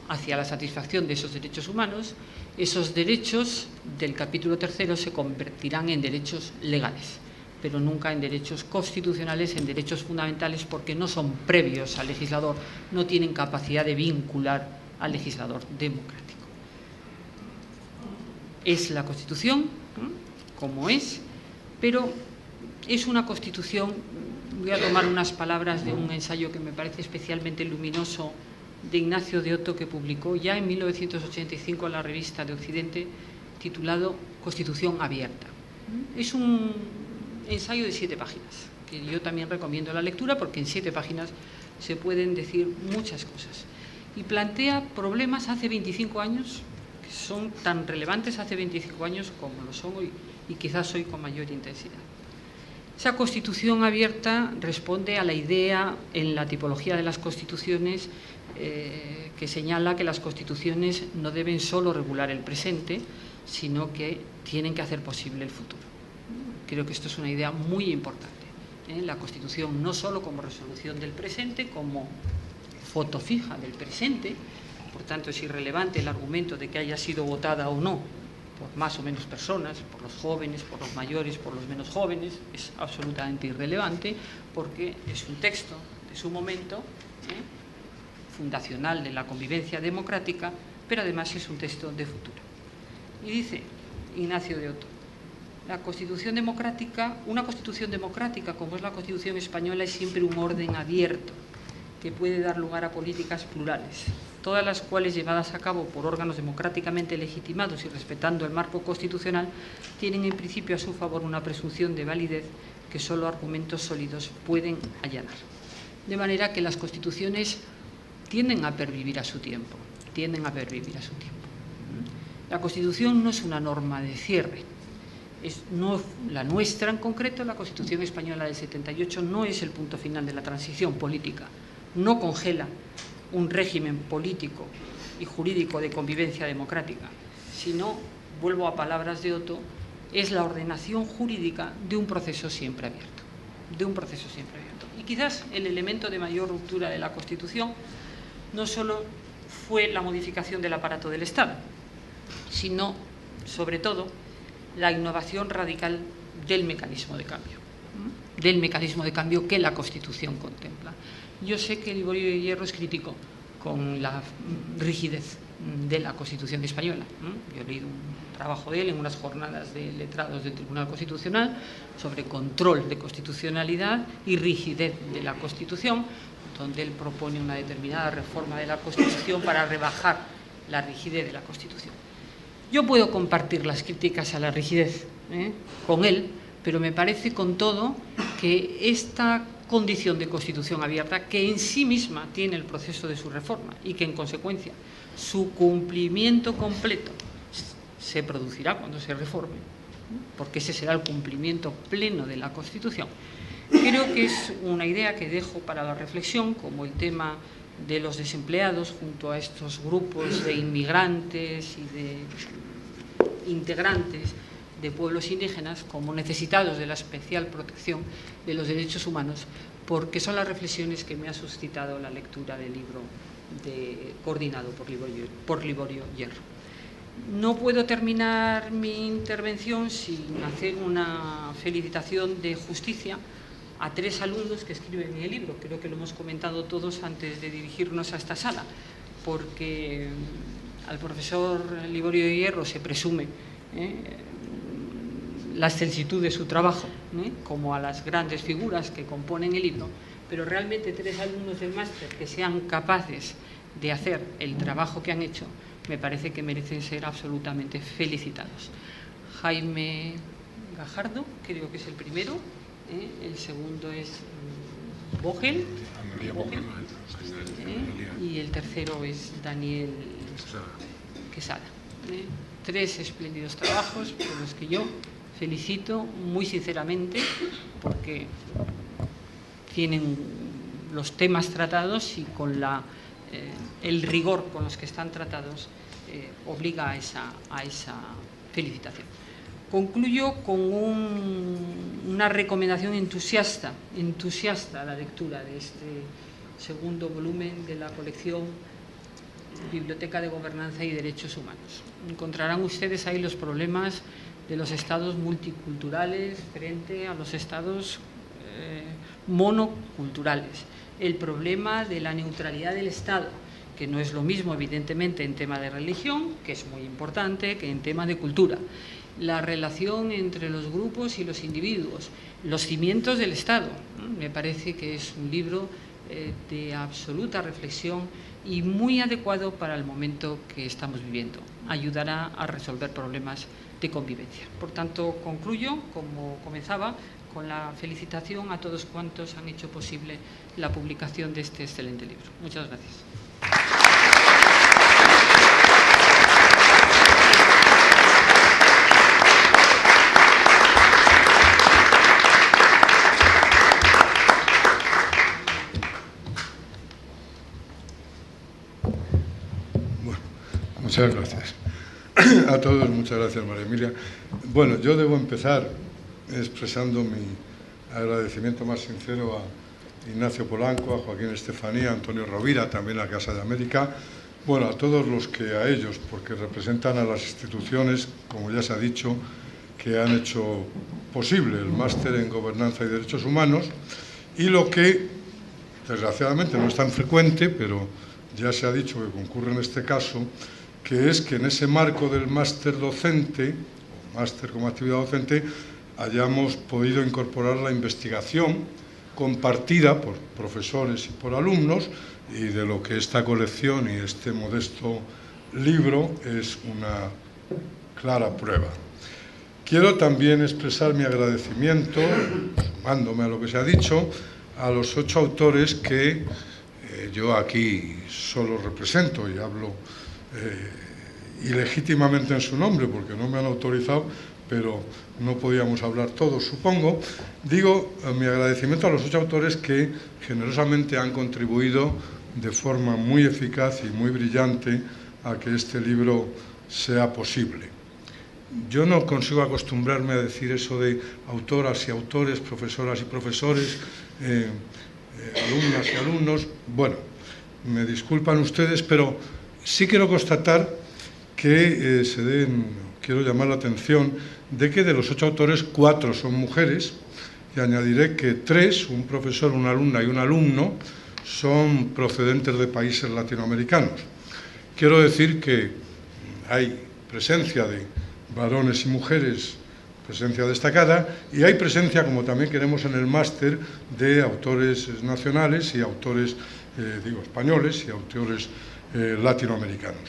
hacia la satisfacción de esos derechos humanos, esos derechos del capítulo tercero se convertirán en derechos legales, pero nunca en derechos constitucionales, en derechos fundamentales, porque no son previos al legislador, no tienen capacidad de vincular al legislador democrático. Es la Constitución, como es, pero es una Constitución, voy a tomar unas palabras de un ensayo que me parece especialmente luminoso de Ignacio de Otto, que publicó ya en 1985 en la Revista de Occidente, titulado Constitución abierta. Es un ensayo de 7 páginas, que yo también recomiendo la lectura porque en 7 páginas se pueden decir muchas cosas. Y plantea problemas hace 25 años que son tan relevantes hace 25 años como lo son hoy, y quizás hoy con mayor intensidad. Esa Constitución abierta responde a la idea en la tipología de las constituciones que señala que las constituciones no deben solo regular el presente, sino que tienen que hacer posible el futuro. Creo que esto es una idea muy importante. La Constitución no solo como resolución del presente, como foto fija del presente, por tanto es irrelevante el argumento de que haya sido votada o no por más o menos personas, por los jóvenes, por los mayores, por los menos jóvenes, es absolutamente irrelevante porque es un texto de su momento, fundacional de la convivencia democrática, pero además es un texto de futuro. Y dice Ignacio de Otto, La Constitución democrática, una Constitución democrática como es la Constitución española, es siempre un orden abierto que puede dar lugar a políticas plurales, todas las cuales, llevadas a cabo por órganos democráticamente legitimados y respetando el marco constitucional, tienen en principio a su favor una presunción de validez que solo argumentos sólidos pueden allanar. De manera que las constituciones tienden a pervivir a su tiempo, La Constitución no es una norma de cierre. No, la nuestra en concreto, la Constitución española del 78, no es el punto final de la transición política, no congela un régimen político y jurídico de convivencia democrática, sino, vuelvo a palabras de Otto, es la ordenación jurídica de un proceso siempre abierto, Y quizás el elemento de mayor ruptura de la Constitución no solo fue la modificación del aparato del Estado, sino, sobre todo, la innovación radical del mecanismo de cambio que la Constitución contempla. Yo sé que Liborio de Hierro es crítico con la rigidez de la Constitución española. Yo he leído un trabajo de él en unas jornadas de letrados del Tribunal Constitucional sobre control de constitucionalidad y rigidez de la Constitución, donde él propone una determinada reforma de la Constitución para rebajar la rigidez de la Constitución. Yo puedo compartir las críticas a la rigidez con él, pero me parece con todo que esta condición de Constitución abierta, que en sí misma tiene el proceso de su reforma y que en consecuencia su cumplimiento completo se producirá cuando se reforme, porque ese será el cumplimiento pleno de la Constitución, creo que es una idea que dejo para la reflexión, como el tema de los desempleados junto a estos grupos de inmigrantes y de integrantes de pueblos indígenas como necesitados de la especial protección de los derechos humanos, porque son las reflexiones que me ha suscitado la lectura del libro coordinado por Liborio Hierro. No puedo terminar mi intervención sin hacer una felicitación de justicia a 3 alumnos que escriben en el libro. Creo que lo hemos comentado todos antes de dirigirnos a esta sala, porque al profesor Liborio de Hierro se presume la extensitud de su trabajo, como a las grandes figuras que componen el libro, pero realmente 3 alumnos del máster que sean capaces de hacer el trabajo que han hecho, me parece que merecen ser absolutamente felicitados. Jaime Gajardo, creo que es el primero, el segundo es Vogel, y el tercero es Daniel Quesada. 3 espléndidos trabajos por los que yo felicito muy sinceramente, porque tienen los temas tratados y con el rigor con los que están tratados obliga a esa felicitación. Concluyo con una recomendación entusiasta a la lectura de este segundo volumen de la colección Biblioteca de Gobernanza y Derechos Humanos. Encontrarán ustedes ahí los problemas de los estados multiculturales frente a los estados monoculturales, el problema de la neutralidad del Estado, que no es lo mismo evidentemente en tema de religión, que es muy importante, que en tema de cultura, la relación entre los grupos y los individuos, los cimientos del Estado. Me parece que es un libro de absoluta reflexión y muy adecuado para el momento que estamos viviendo. Ayudará a resolver problemas de convivencia. Por tanto, concluyo, como comenzaba, con la felicitación a todos cuantos han hecho posible la publicación de este excelente libro. Muchas gracias. Muchas gracias a todos, muchas gracias María Emilia. Bueno, yo debo empezar expresando mi agradecimiento más sincero a Ignacio Polanco, a Joaquín Estefanía, a Antonio Rovira, también a la Casa de América, bueno, a todos los que a ellos, porque representan a las instituciones, como ya se ha dicho, que han hecho posible el máster en Gobernanza y Derechos Humanos, y lo que, desgraciadamente, no es tan frecuente, pero ya se ha dicho que concurre en este caso, que es que en ese marco del máster docente, máster como actividad docente, hayamos podido incorporar la investigación compartida por profesores y por alumnos, y de lo que esta colección y este modesto libro es una clara prueba. Quiero también expresar mi agradecimiento, sumándome a lo que se ha dicho, a los 8 autores que yo aquí solo represento y hablo ilegítimamente en su nombre porque no me han autorizado, pero no podíamos hablar todos, supongo. Digo mi agradecimiento a los 8 autores que generosamente han contribuido de forma muy eficaz y muy brillante a que este libro sea posible. Yo no consigo acostumbrarme a decir eso de autoras y autores, profesoras y profesores, alumnas y alumnos. Bueno, me disculpan ustedes, pero sí quiero constatar que quiero llamar la atención de que de los 8 autores, 4 son mujeres, y añadiré que 3, un profesor, una alumna y un alumno, son procedentes de países latinoamericanos. Quiero decir que hay presencia de varones y mujeres, presencia destacada, y hay presencia, como también queremos en el máster, de autores nacionales y autores, españoles y autores latinoamericanos.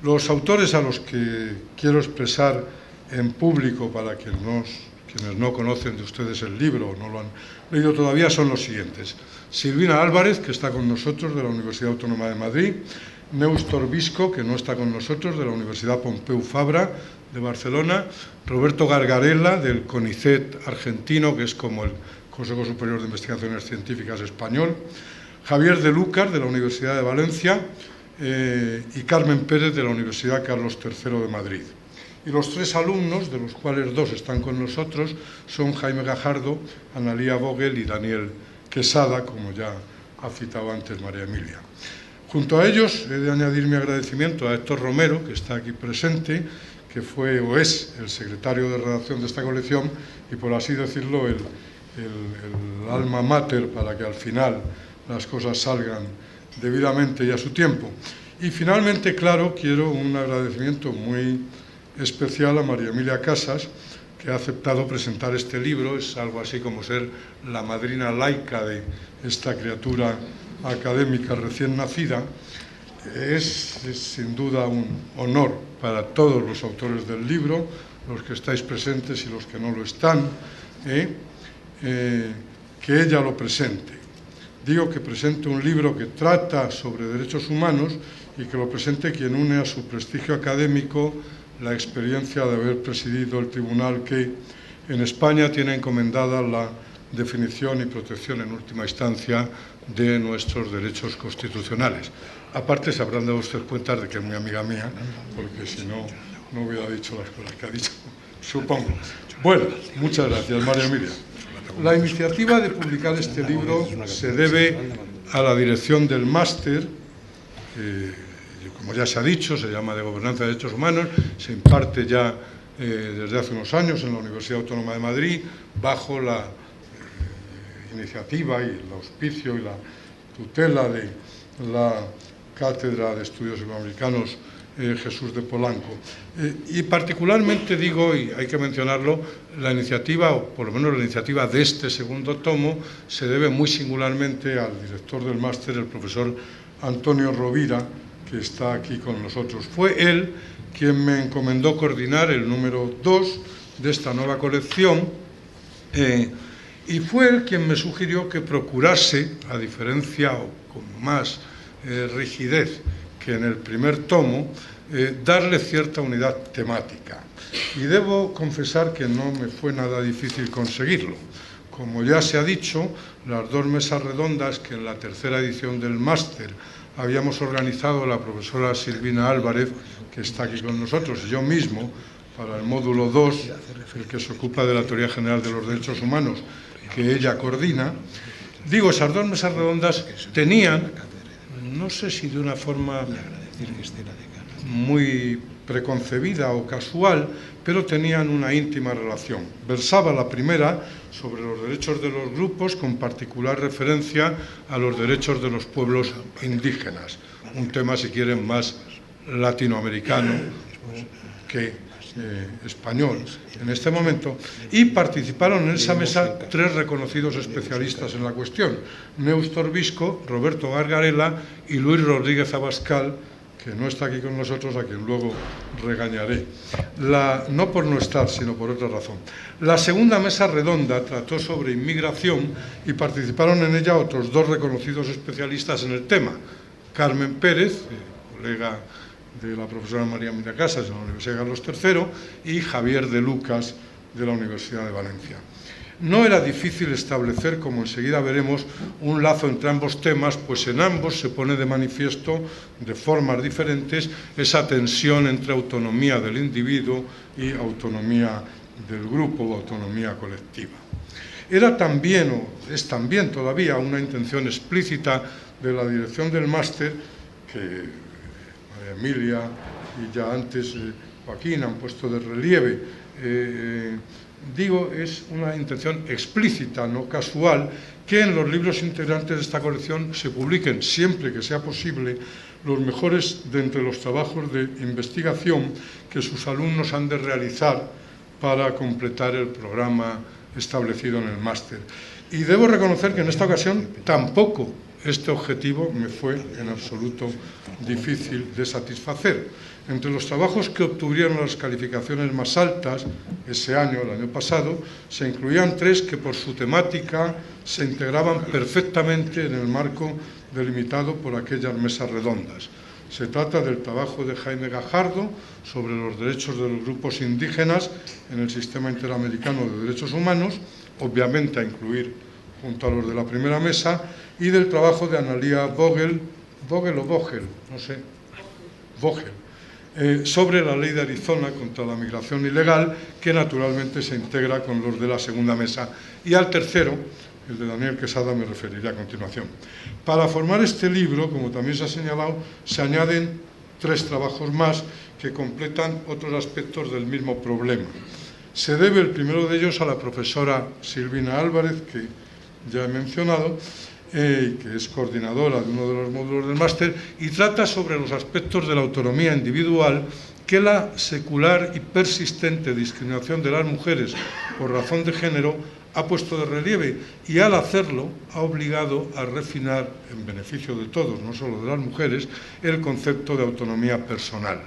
Los autores a los que quiero expresar en público, para quienes no conocen de ustedes el libro o no lo han leído todavía, son los siguientes: Silvina Álvarez, que está con nosotros, de la Universidad Autónoma de Madrid; Néstor Visco, que no está con nosotros, de la Universidad Pompeu Fabra de Barcelona; Roberto Gargarella, del CONICET argentino, que es como el Consejo Superior de Investigaciones Científicas español; Javier de Lucas, de la Universidad de Valencia; y Carmen Pérez, de la Universidad Carlos III de Madrid. Y los 3 alumnos, de los cuales 2 están con nosotros, son Jaime Gajardo, Analía Vogel y Daniel Quesada, como ya ha citado antes María Emilia. Junto a ellos he de añadir mi agradecimiento a Héctor Romero, que está aquí presente, que fue o es el secretario de redacción de esta colección y, por así decirlo, el alma mater para que al final las cosas salgan debidamente y a su tiempo. Y finalmente, claro, quiero un agradecimiento muy especial a María Emilia Casas, que ha aceptado presentar este libro. Es algo así como ser la madrina laica de esta criatura académica recién nacida. Es sin duda un honor para todos los autores del libro, los que estáis presentes y los que no lo están, que ella lo presente. Digo que presente un libro que trata sobre derechos humanos y que lo presente quien une a su prestigio académico la experiencia de haber presidido el tribunal que en España tiene encomendada la definición y protección en última instancia de nuestros derechos constitucionales. Aparte, se habrán dado ustedes cuenta de que es muy amiga mía, porque si no, no hubiera dicho las cosas que ha dicho, supongo. Bueno, muchas gracias, María Emilia. La iniciativa de publicar este libro se debe a la dirección del máster, como ya se ha dicho, se llama de Gobernanza de Derechos Humanos, se imparte ya desde hace unos años en la Universidad Autónoma de Madrid, bajo la iniciativa y el auspicio y la tutela de la Cátedra de Estudios Iberoamericanos Jesús de Polanco. Y particularmente digo, y hay que mencionarlo, la iniciativa, o por lo menos la iniciativa de este segundo tomo, se debe muy singularmente al director del máster, el profesor Antonio Rovira, que está aquí con nosotros. Fue él quien me encomendó coordinar el número 2 de esta nueva colección, y fue él quien me sugirió que procurase, a diferencia o con más rigidez que en el primer tomo, darle cierta unidad temática. Y debo confesar que no me fue nada difícil conseguirlo. Como ya se ha dicho, las 2 mesas redondas que en la tercera edición del máster habíamos organizado la profesora Silvina Álvarez, que está aquí con nosotros, y yo mismo, para el módulo 2, el que se ocupa de la teoría general de los derechos humanos, que ella coordina. Digo, esas 2 mesas redondas tenían, no sé si de una forma muy preconcebida o casual, pero tenían una íntima relación. Versaba la primera sobre los derechos de los grupos, con particular referencia a los derechos de los pueblos indígenas, un tema, si quieren, más latinoamericano que español en este momento, y participaron en esa mesa 3 reconocidos especialistas en la cuestión: Néstor Visco, Roberto Gargarella y Luis Rodríguez Abascal, que no está aquí con nosotros, a quien luego regañaré, no por no estar, sino por otra razón. La segunda mesa redonda trató sobre inmigración y participaron en ella otros 2 reconocidos especialistas en el tema: Carmen Pérez, colega de la profesora María Emilia Casas de la Universidad Carlos III, y Javier de Lucas de la Universidad de Valencia. No era difícil establecer, como enseguida veremos, un lazo entre ambos temas, pues en ambos se pone de manifiesto, de formas diferentes, esa tensión entre autonomía del individuo y autonomía del grupo o autonomía colectiva. Era también, o es también todavía, una intención explícita de la dirección del máster, que María Emilia y ya antes Joaquín han puesto de relieve. Digo, es una intención explícita, no casual, que en los libros integrantes de esta colección se publiquen, siempre que sea posible, los mejores de entre los trabajos de investigación que sus alumnos han de realizar para completar el programa establecido en el máster. Y debo reconocer que en esta ocasión tampoco este objetivo me fue en absoluto difícil de satisfacer. Entre los trabajos que obtuvieron las calificaciones más altas ese año, el año pasado, se incluían 3 que por su temática se integraban perfectamente en el marco delimitado por aquellas mesas redondas. Se trata del trabajo de Jaime Gajardo sobre los derechos de los grupos indígenas en el Sistema Interamericano de Derechos Humanos, obviamente a incluir junto a los de la primera mesa, y del trabajo de Analía Vogel, sobre la ley de Arizona contra la migración ilegal, que naturalmente se integra con los de la segunda mesa. Y al tercero, el de Daniel Quesada, me referiré a continuación. Para formar este libro, como también se ha señalado, se añaden 3 trabajos más que completan otros aspectos del mismo problema. Se debe el primero de ellos a la profesora Silvina Álvarez, que ya he mencionado, que es coordinadora de uno de los módulos del máster, y trata sobre los aspectos de la autonomía individual que la secular y persistente discriminación de las mujeres por razón de género ha puesto de relieve, y al hacerlo ha obligado a refinar, en beneficio de todos, no solo de las mujeres, el concepto de autonomía personal.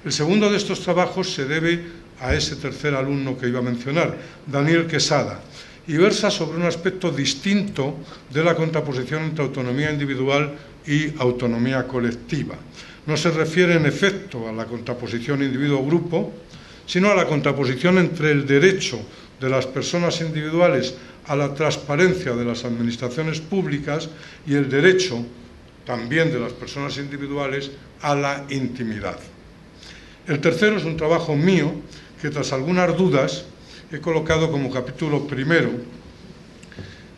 El segundo de estos trabajos se debe a ese tercer alumno que iba a mencionar, Daniel Quesada, y versa sobre un aspecto distinto de la contraposición entre autonomía individual y autonomía colectiva. No se refiere, en efecto, a la contraposición individuo-grupo, sino a la contraposición entre el derecho de las personas individuales a la transparencia de las administraciones públicas y el derecho, también de las personas individuales, a la intimidad. El tercero es un trabajo mío que, tras algunas dudas, he colocado como capítulo primero,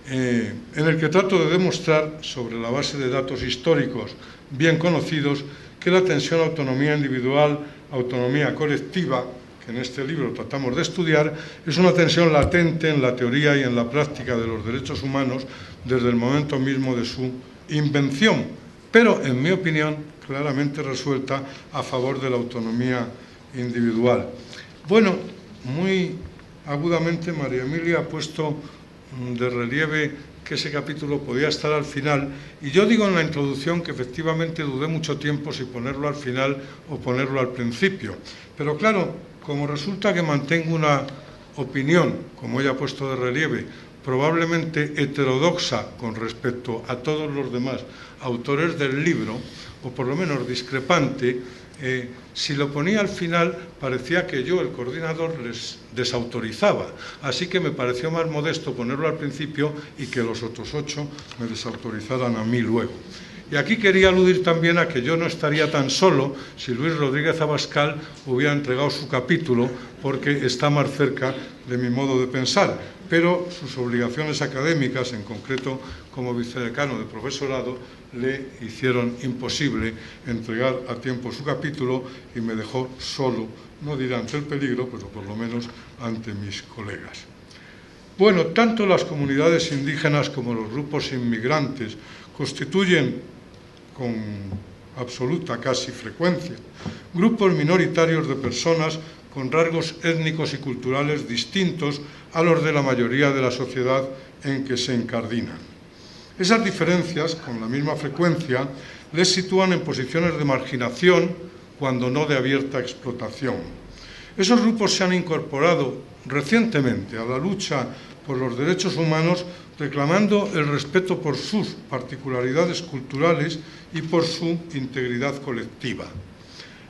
en el que trato de demostrar, sobre la base de datos históricos bien conocidos, que la tensión autonomía individual, autonomía colectiva, que en este libro tratamos de estudiar, es una tensión latente en la teoría y en la práctica de los derechos humanos desde el momento mismo de su invención, pero, en mi opinión, claramente resuelta a favor de la autonomía individual. Bueno, muy agudamente María Emilia ha puesto de relieve que ese capítulo podía estar al final, y yo digo en la introducción que efectivamente dudé mucho tiempo si ponerlo al final o ponerlo al principio, pero claro, como resulta que mantengo una opinión, como ella ha puesto de relieve, probablemente heterodoxa con respecto a todos los demás autores del libro, o por lo menos discrepante, si lo ponía al final parecía que yo, el coordinador, les desautorizaba. Así que me pareció más modesto ponerlo al principio y que los otros 8 me desautorizaran a mí luego. Y aquí quería aludir también a que yo no estaría tan solo si Luis Rodríguez Abascal hubiera entregado su capítulo, porque está más cerca de mi modo de pensar, pero sus obligaciones académicas, en concreto como vicedecano de profesorado, le hicieron imposible entregar a tiempo su capítulo y me dejó solo, no diré ante el peligro, pero por lo menos ante mis colegas. Bueno, tanto las comunidades indígenas como los grupos inmigrantes constituyen con absoluta casi frecuencia grupos minoritarios de personas con rasgos étnicos y culturales distintos a los de la mayoría de la sociedad en que se incardinan. Esas diferencias, con la misma frecuencia, les sitúan en posiciones de marginación, cuando no de abierta explotación. Esos grupos se han incorporado recientemente a la lucha por los derechos humanos, reclamando el respeto por sus particularidades culturales y por su integridad colectiva.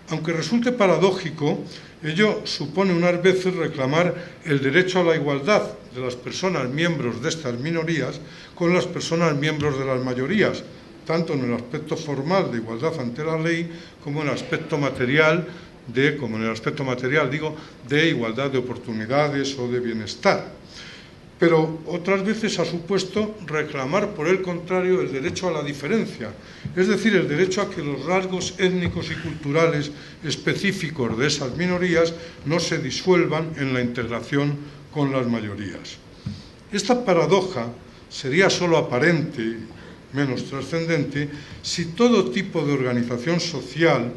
Aunque resulte paradójico, ello supone unas veces reclamar el derecho a la igualdad de las personas miembros de estas minorías con las personas miembros de las mayorías, tanto en el aspecto formal de igualdad ante la ley como en el aspecto material de igualdad de oportunidades o de bienestar. Pero otras veces ha supuesto reclamar, por el contrario, el derecho a la diferencia, es decir, el derecho a que los rasgos étnicos y culturales específicos de esas minorías no se disuelvan en la integración con las mayorías. Esta paradoja sería solo aparente, menos trascendente, si todo tipo de organización social,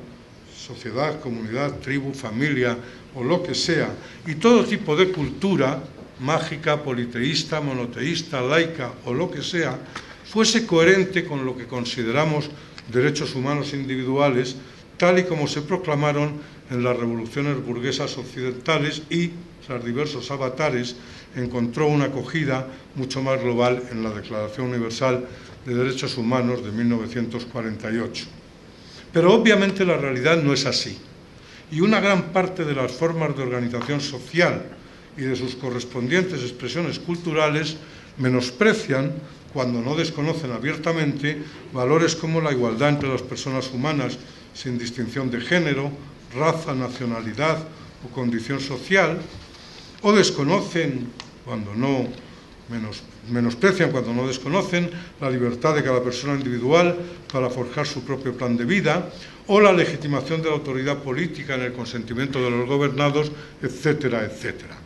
sociedad, comunidad, tribu, familia o lo que sea, y todo tipo de cultura, mágica, politeísta, monoteísta, laica o lo que sea, fuese coherente con lo que consideramos derechos humanos individuales, tal y como se proclamaron en las revoluciones burguesas occidentales y, tras diversos avatares, encontró una acogida mucho más global en la Declaración Universal de Derechos Humanos de 1948. Pero obviamente la realidad no es así, y una gran parte de las formas de organización social y de sus correspondientes expresiones culturales menosprecian, cuando no desconocen abiertamente, valores como la igualdad entre las personas humanas sin distinción de género, raza, nacionalidad o condición social, o desconocen, menosprecian cuando no desconocen la libertad de cada persona individual para forjar su propio plan de vida, o la legitimación de la autoridad política en el consentimiento de los gobernados, etcétera, etcétera.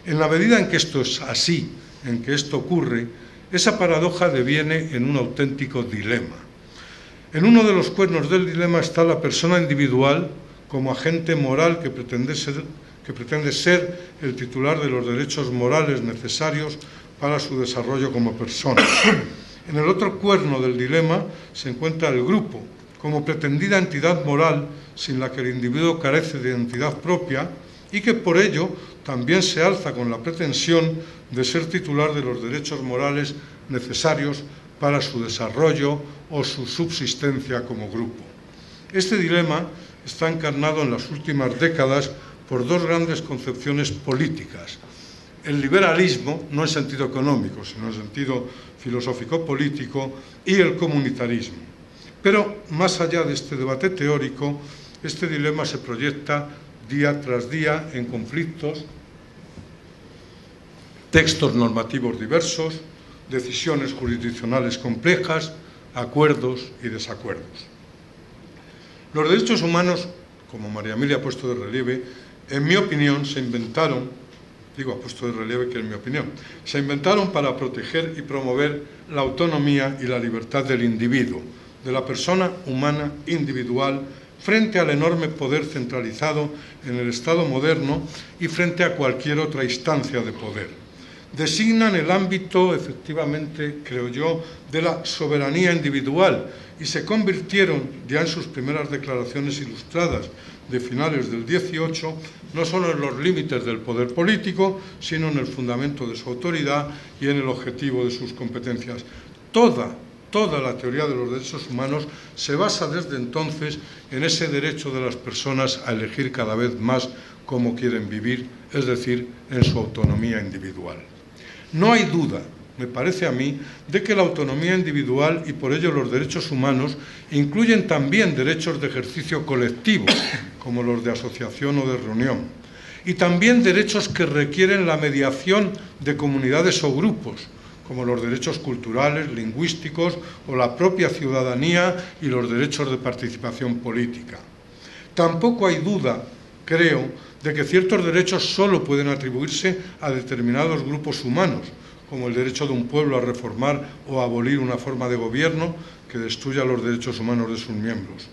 En la medida en que esto es así, en que esto ocurre, esa paradoja deviene en un auténtico dilema. En uno de los cuernos del dilema está la persona individual como agente moral que pretende ser el titular de los derechos morales necesarios para su desarrollo como persona. En el otro cuerno del dilema se encuentra el grupo, como pretendida entidad moral sin la que el individuo carece de identidad propia y que por ello también se alza con la pretensión de ser titular de los derechos morales necesarios para su desarrollo o su subsistencia como grupo. Este dilema está encarnado en las últimas décadas por dos grandes concepciones políticas: el liberalismo, no en sentido económico, sino en sentido filosófico-político, y el comunitarismo. Pero, más allá de este debate teórico, este dilema se proyecta día tras día en conflictos, textos normativos diversos, decisiones jurisdiccionales complejas, acuerdos y desacuerdos. Los derechos humanos, como María Emilia ha puesto de relieve, en mi opinión se inventaron, se inventaron para proteger y promover la autonomía y la libertad del individuo, de la persona humana individual, frente al enorme poder centralizado en el Estado moderno y frente a cualquier otra instancia de poder. Designan el ámbito, efectivamente, creo yo, de la soberanía individual y se convirtieron, ya en sus primeras declaraciones ilustradas de finales del 18, no solo en los límites del poder político, sino en el fundamento de su autoridad y en el objetivo de sus competencias. Toda la teoría de los derechos humanos se basa desde entonces en ese derecho de las personas a elegir cada vez más cómo quieren vivir, es decir, en su autonomía individual. No hay duda, me parece a mí, de que la autonomía individual y por ello los derechos humanos incluyen también derechos de ejercicio colectivo, como los de asociación o de reunión, y también derechos que requieren la mediación de comunidades o grupos, como los derechos culturales, lingüísticos o la propia ciudadanía y los derechos de participación política. Tampoco hay duda, creo, de que ciertos derechos solo pueden atribuirse a determinados grupos humanos, como el derecho de un pueblo a reformar o a abolir una forma de gobierno que destruya los derechos humanos de sus miembros.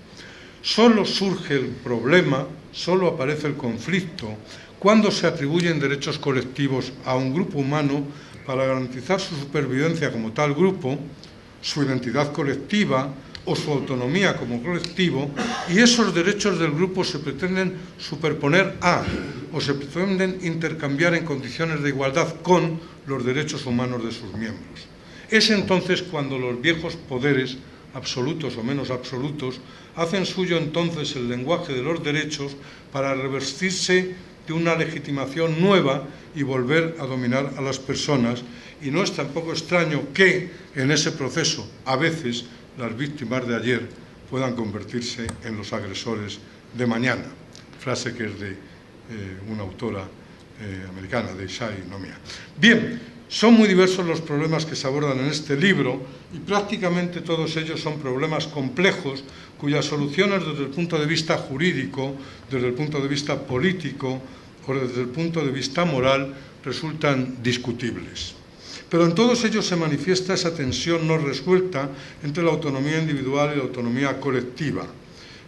Solo surge el problema, solo aparece el conflicto, cuando se atribuyen derechos colectivos a un grupo humano para garantizar su supervivencia como tal grupo, su identidad colectiva o su autonomía como colectivo, y esos derechos del grupo se pretenden superponer a o se pretenden intercambiar en condiciones de igualdad con los derechos humanos de sus miembros. Es entonces cuando los viejos poderes, absolutos o menos absolutos, hacen suyo entonces el lenguaje de los derechos para revestirse de una legitimación nueva y volver a dominar a las personas, y no es tampoco extraño que en ese proceso a veces las víctimas de ayer puedan convertirse en los agresores de mañana, frase que es de una autora americana, de Shai no mía. Bien, son muy diversos los problemas que se abordan en este libro y prácticamente todos ellos son problemas complejos cuyas soluciones desde el punto de vista jurídico, desde el punto de vista político o desde el punto de vista moral resultan discutibles. Pero en todos ellos se manifiesta esa tensión no resuelta entre la autonomía individual y la autonomía colectiva,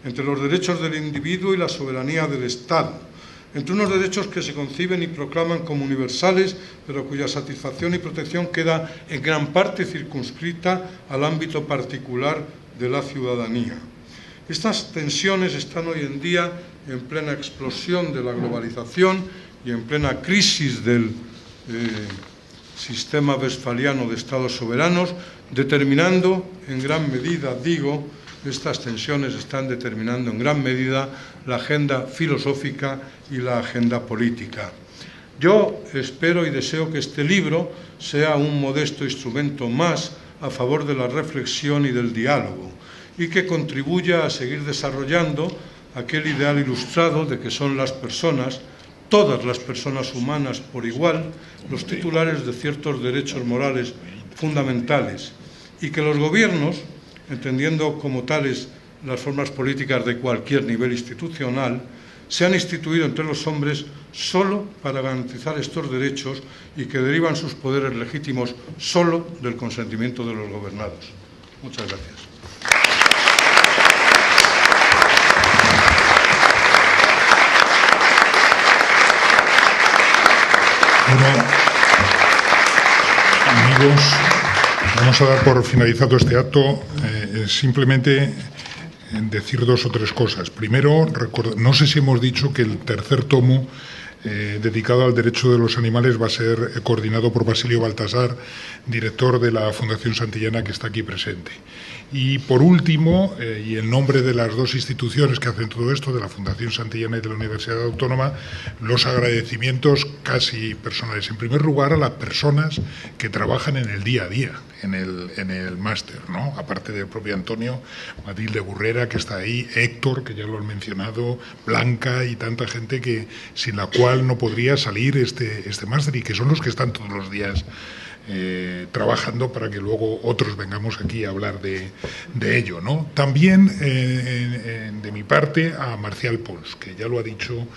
entre los derechos del individuo y la soberanía del Estado, entre unos derechos que se conciben y proclaman como universales, pero cuya satisfacción y protección queda en gran parte circunscrita al ámbito particular de la ciudadanía. Estas tensiones están hoy en día en plena explosión de la globalización y en plena crisis del sistema westfaliano de Estados soberanos, determinando en gran medida, estas tensiones están determinando en gran medida la agenda filosófica y la agenda política. Yo espero y deseo que este libro sea un modesto instrumento más a favor de la reflexión y del diálogo y que contribuya a seguir desarrollando aquel ideal ilustrado de que son las personas, todas las personas humanas por igual, los titulares de ciertos derechos morales fundamentales y que los gobiernos, entendiendo como tales las formas políticas de cualquier nivel institucional, se han instituido entre los hombres solo para garantizar estos derechos y que derivan sus poderes legítimos solo del consentimiento de los gobernados. Muchas gracias. Bueno, amigos, vamos a dar por finalizado este acto. Simplemente decir dos o tres cosas. Primero, no sé si hemos dicho que el tercer tomo dedicado al derecho de los animales va a ser coordinado por Basilio Baltasar, director de la Fundación Santillana, que está aquí presente. Y por último, y en nombre de las dos instituciones que hacen todo esto, de la Fundación Santillana y de la Universidad Autónoma, los agradecimientos casi personales. En primer lugar, a las personas que trabajan en el día a día, en el máster, ¿no? Aparte del propio Antonio, Matilde Burrera, que está ahí, Héctor, que ya lo han mencionado, Blanca y tanta gente que sin la cual no podría salir este máster y que son los que están todos los días trabajando para que luego otros vengamos aquí a hablar de ello, ¿no? También de mi parte a Marcial Pons, que ya lo ha dicho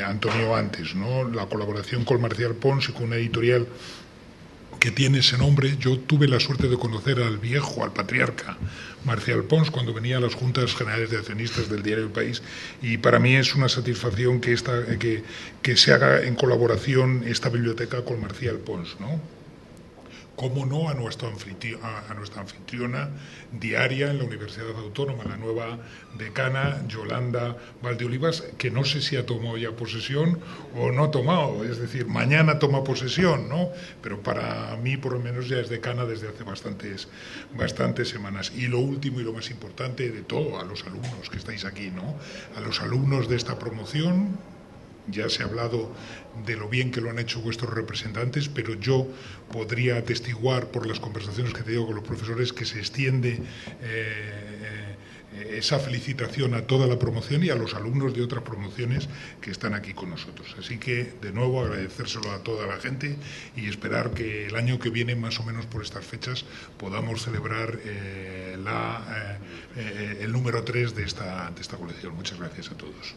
Antonio antes, ¿no? La colaboración con Marcial Pons y con una editorial que tiene ese nombre. Yo tuve la suerte de conocer al viejo, al patriarca Marcial Pons cuando venía a las Juntas Generales de Accionistas del diario El País, y para mí es una satisfacción que se haga en colaboración esta biblioteca con Marcial Pons, ¿no? Cómo no, a nuestra anfitriona diaria en la Universidad Autónoma, la nueva decana Yolanda Valdeolivas, que no sé si ha tomado ya posesión o no ha tomado, es decir, mañana toma posesión, ¿no? Pero para mí, por lo menos, ya es decana desde hace bastantes semanas. Y lo último y lo más importante de todo, a los alumnos que estáis aquí, ¿no? A los alumnos de esta promoción. Ya se ha hablado de lo bien que lo han hecho vuestros representantes, pero yo podría atestiguar por las conversaciones que he tenido con los profesores que se extiende esa felicitación a toda la promoción y a los alumnos de otras promociones que están aquí con nosotros. Así que, de nuevo, agradecérselo a toda la gente y esperar que el año que viene, más o menos por estas fechas, podamos celebrar el número 3 de esta colección. Muchas gracias a todos.